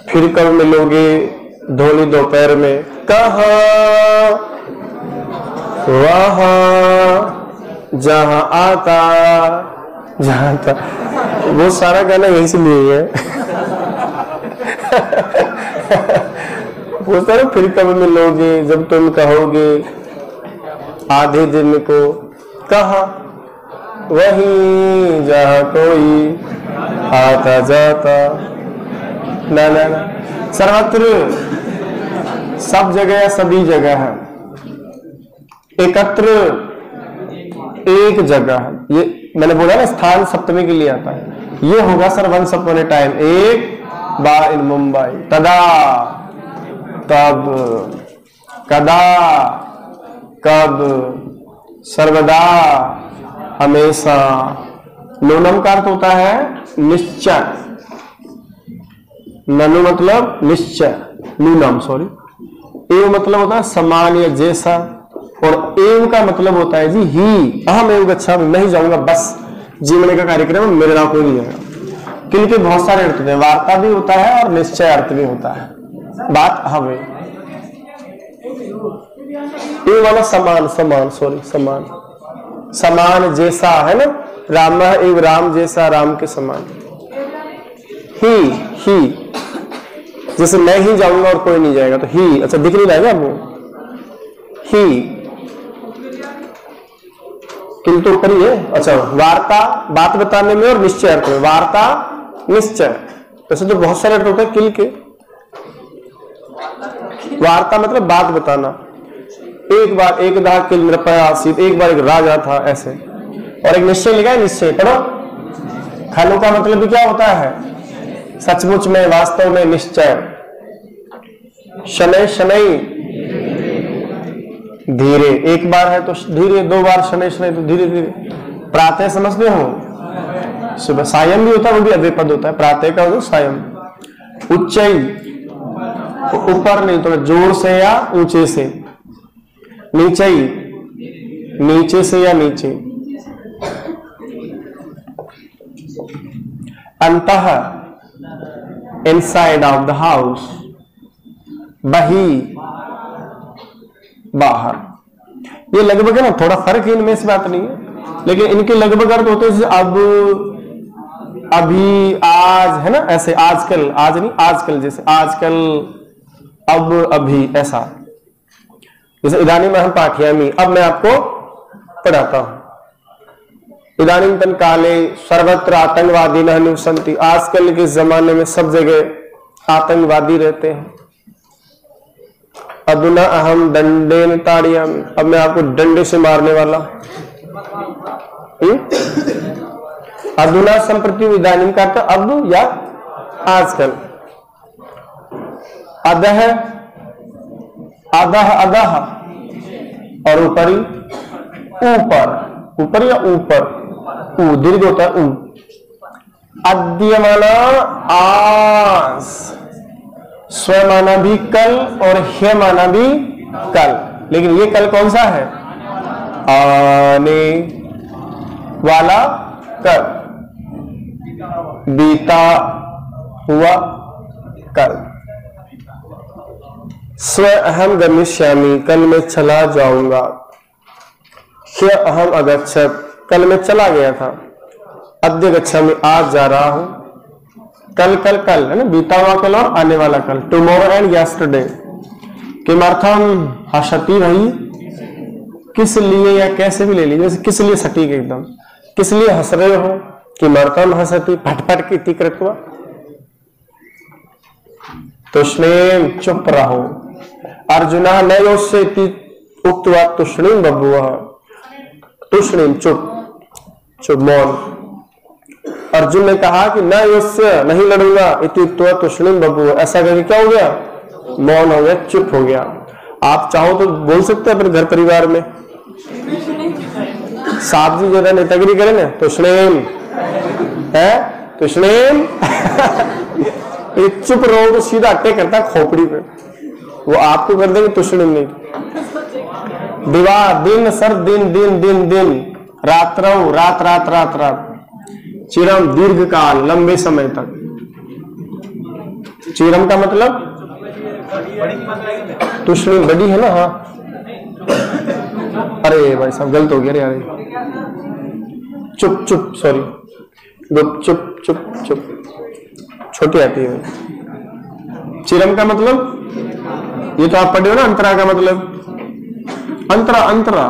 फिर कब मिलोगे धोली दोपहर में, कहा वहां जहां आता, जहां था। वो सारा गाना यहीं से लिए है। वो सारा फिर कब मिलोगे, जब तुम कहोगे आधे दिन को, कहा वहीं जहां कोई आता जाता। ना ना ना, सर्वत्र, सब जगह या सभी जगह है। एकत्र, एक जगह है। ये मैंने बोला ना, स्थान सप्तमी के लिए आता है। ये होगा sir once upon a time, एक बार इन मुंबई, तदा, तब, कदा, कब, सर्वदा, हमेशा। नूनम का अर्थ होता है निश्चय, ननु मतलब निश्चय, नूनम सॉरी। एव मतलब होता है समान या जैसा, और एव का मतलब होता है जी ही, अहम एव गच्छामि, मैं ही जाऊंगा बस, जीवने का कार्यक्रम है, मेरे नाम कोई नहीं जाएगा। किल के बहुत सारे अर्थ होते हैं, वार्ता भी होता है और निश्चय अर्थ भी होता है, बात हवे। एव वाला समान, समान सॉरी समान, समान जैसा है ना, राम एव राम जैसा, राम के समान। ही जैसे मैं ही जाऊंगा और कोई नहीं जाएगा, तो ही, अच्छा दिख नहीं रहेगा वो ही, किंतु ऊपर ही है। अच्छा वार्ता बात बताने में और निश्चय अर्थ में, वार्ता निश्चय, वैसे तो बहुत सारे अर्थ होते हैं किल के। वार्ता मतलब बात बताना, एक बार एक दा किल नृपया आसीत, एक बार एक राजा था ऐसे। और एक निश्चय लिखा है, निश्चय पढ़ो। खनु का मतलब भी क्या होता है, सचमुच में, वास्तव में, निश्चय। शनै शनै धीरे, एक बार है तो धीरे, दो बार शनै शनै तो धीरे धीरे। प्रातः समझते हो, सुबह। सायं भी होता है, वो भी अव्यय पद होता है, प्रातः का हो सायं। उच्चई ऊपर नहीं तो जोर से या ऊंचे से। नीचई नीचे से या नीचे। अंतः इनसाइड ऑफ द हाउस। बही बाहर। ये लगभग है ना, थोड़ा फर्क है इनमें, इस बात नहीं है, लेकिन इनके लगभग अर्थ होते हैं जैसे अब, अभी, आज, है ना, ऐसे आजकल, आज नहीं आजकल, जैसे आजकल, अब, अभी, ऐसा। जैसे इदानीं अहं पाठयामि, अब मैं आपको पढ़ाता हूं। इदानींतन काले सर्वत्र आतंकवादिनः निवसन्ति, आजकल के जमाने में सब जगह आतंकवादी रहते हैं। अधुना अहम दंडेन ताड़यामि, अब मैं आपको डंडे से मारने वाला। अधुना संप्रति, इदानीं का अर्थ अब या आजकल। अधः अधः अधः, और ऊपरी ऊपर, ऊपर या ऊपर, ऊ दीर्घ होता है ऊ। अद्य माना आज, स्व माना भी कल और ह्य माना भी कल, लेकिन ये कल कौन सा है, आने वाला कल, बीता हुआ कल। स्व अहम गमिष्यामि, कल मैं चला जाऊंगा। ह्य अहम अगच्छत, कल मैं चला गया था। अद्य गच्छामि, आज जा रहा हूं। कल कल कल है ना, बीता हुआ कल और आने वाला कल, टुमारो एंड यस्टरडे। किमर्थम हसति, भाई किस लिए या कैसे भी ले लीजिए, किस लिए सटीक एकदम, किस लिए हंस रहे हो। किमर्थम हसति, फटफट की कृत्वा। तुष्णीम, चुप रहो। अर्जुना न योष्यति उक्त्वा तुष्णीम बभूवः, तुष्णीम चुप, चुप मौन। अर्जुन ने कहा कि न युष्य, नहीं लड़ूंगा, इति उक्त्वा तुष्णीम बभूवः, ऐसा करके क्या हो गया, मौन हो गया, चुप हो गया। आप चाहो तो बोल सकते हैं अपने घर परिवार में, साहब जी जरा नेतागिरी करें ना, तुष्णीम है, तुष्णीम। चुप रहो तो सीधा अट्टे करता खोपड़ी पे, वो आपको कर देंगे तुष्णीम नहीं। दिवा दिन सर, दिन दिन दिन दिन, रात्रौ रात रात रात रात, चिरम दीर्घ काल, लंबे समय तक। चिरम का मतलब तुष्णीम बड़ी है ना, हाँ। अरे भाई साहब गलत हो गया रे यार, चुप चुप सॉरी, चुप चुप चुप, छोटी आती है। चिरम का मतलब ये तो आप पढ़े हो ना, अंतरा का मतलब, अंतरा अंतरा,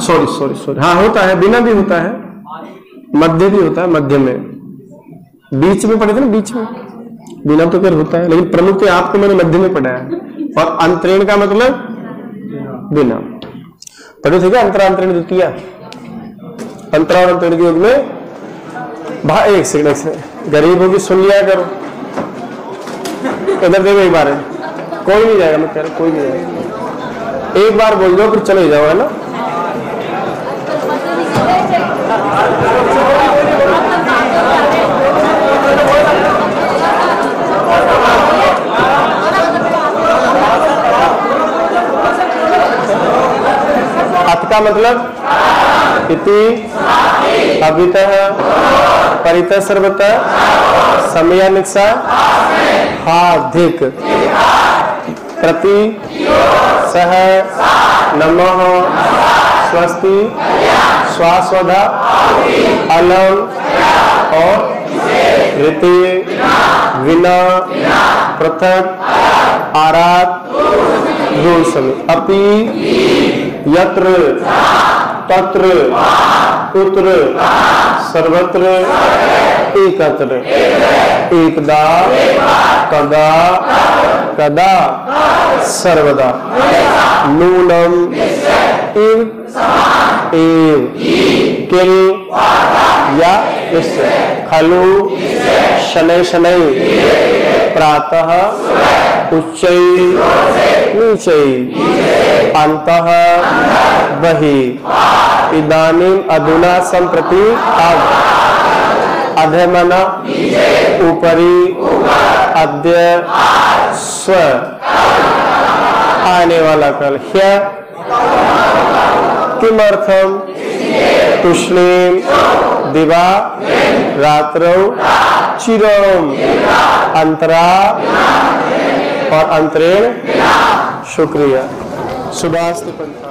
सॉरी सॉरी सॉरी, हाँ होता है, बिना भी होता है, मध्य भी होता है, मध्य में, बीच में पढ़े थे ना, बीच में, बिना तो कर होता है, लेकिन प्रमुख तो आपको मैंने मध्य में पढ़ा है। और अंतरेण का मतलब बिना, पढ़े थे क्या, अंतरा अंतरेण द्वितीय, अंतरा और अंतरेण के युग में। भाई एक सेकंड, गरीब होगी सुन लिया करो, इधर देखो एक बार है, कोई नहीं जाएगा, मैं कह रहा कोई नहीं जाएगा, एक बार बोल दो फिर चले जाओ, है ना। का मतलब इति अभितः परितः सर्वतः समय निक्षा हाधिक प्रति सह नमः स्वस्ति स्वास्वधा अलम और ऋति विना पृथक आरात दूसमी अपि यत्र तत्र उत्र सर्वत्र एकत्र एकदा कदा कदा सर्वदा नूनम इव एव किल या इससे खलु शनै शनै प्रातः उच्चै नीचै अन्तः बहिः इदानीम अधुना सम्प्रति अधमन ऊपरी अद्य स्व आने वाला कल ह्य किमर्थम तुष्णीम दिवा रात्रौ चिरम अंतरा और अंतरेण शुक्रिया। शुभास्तु पंथा।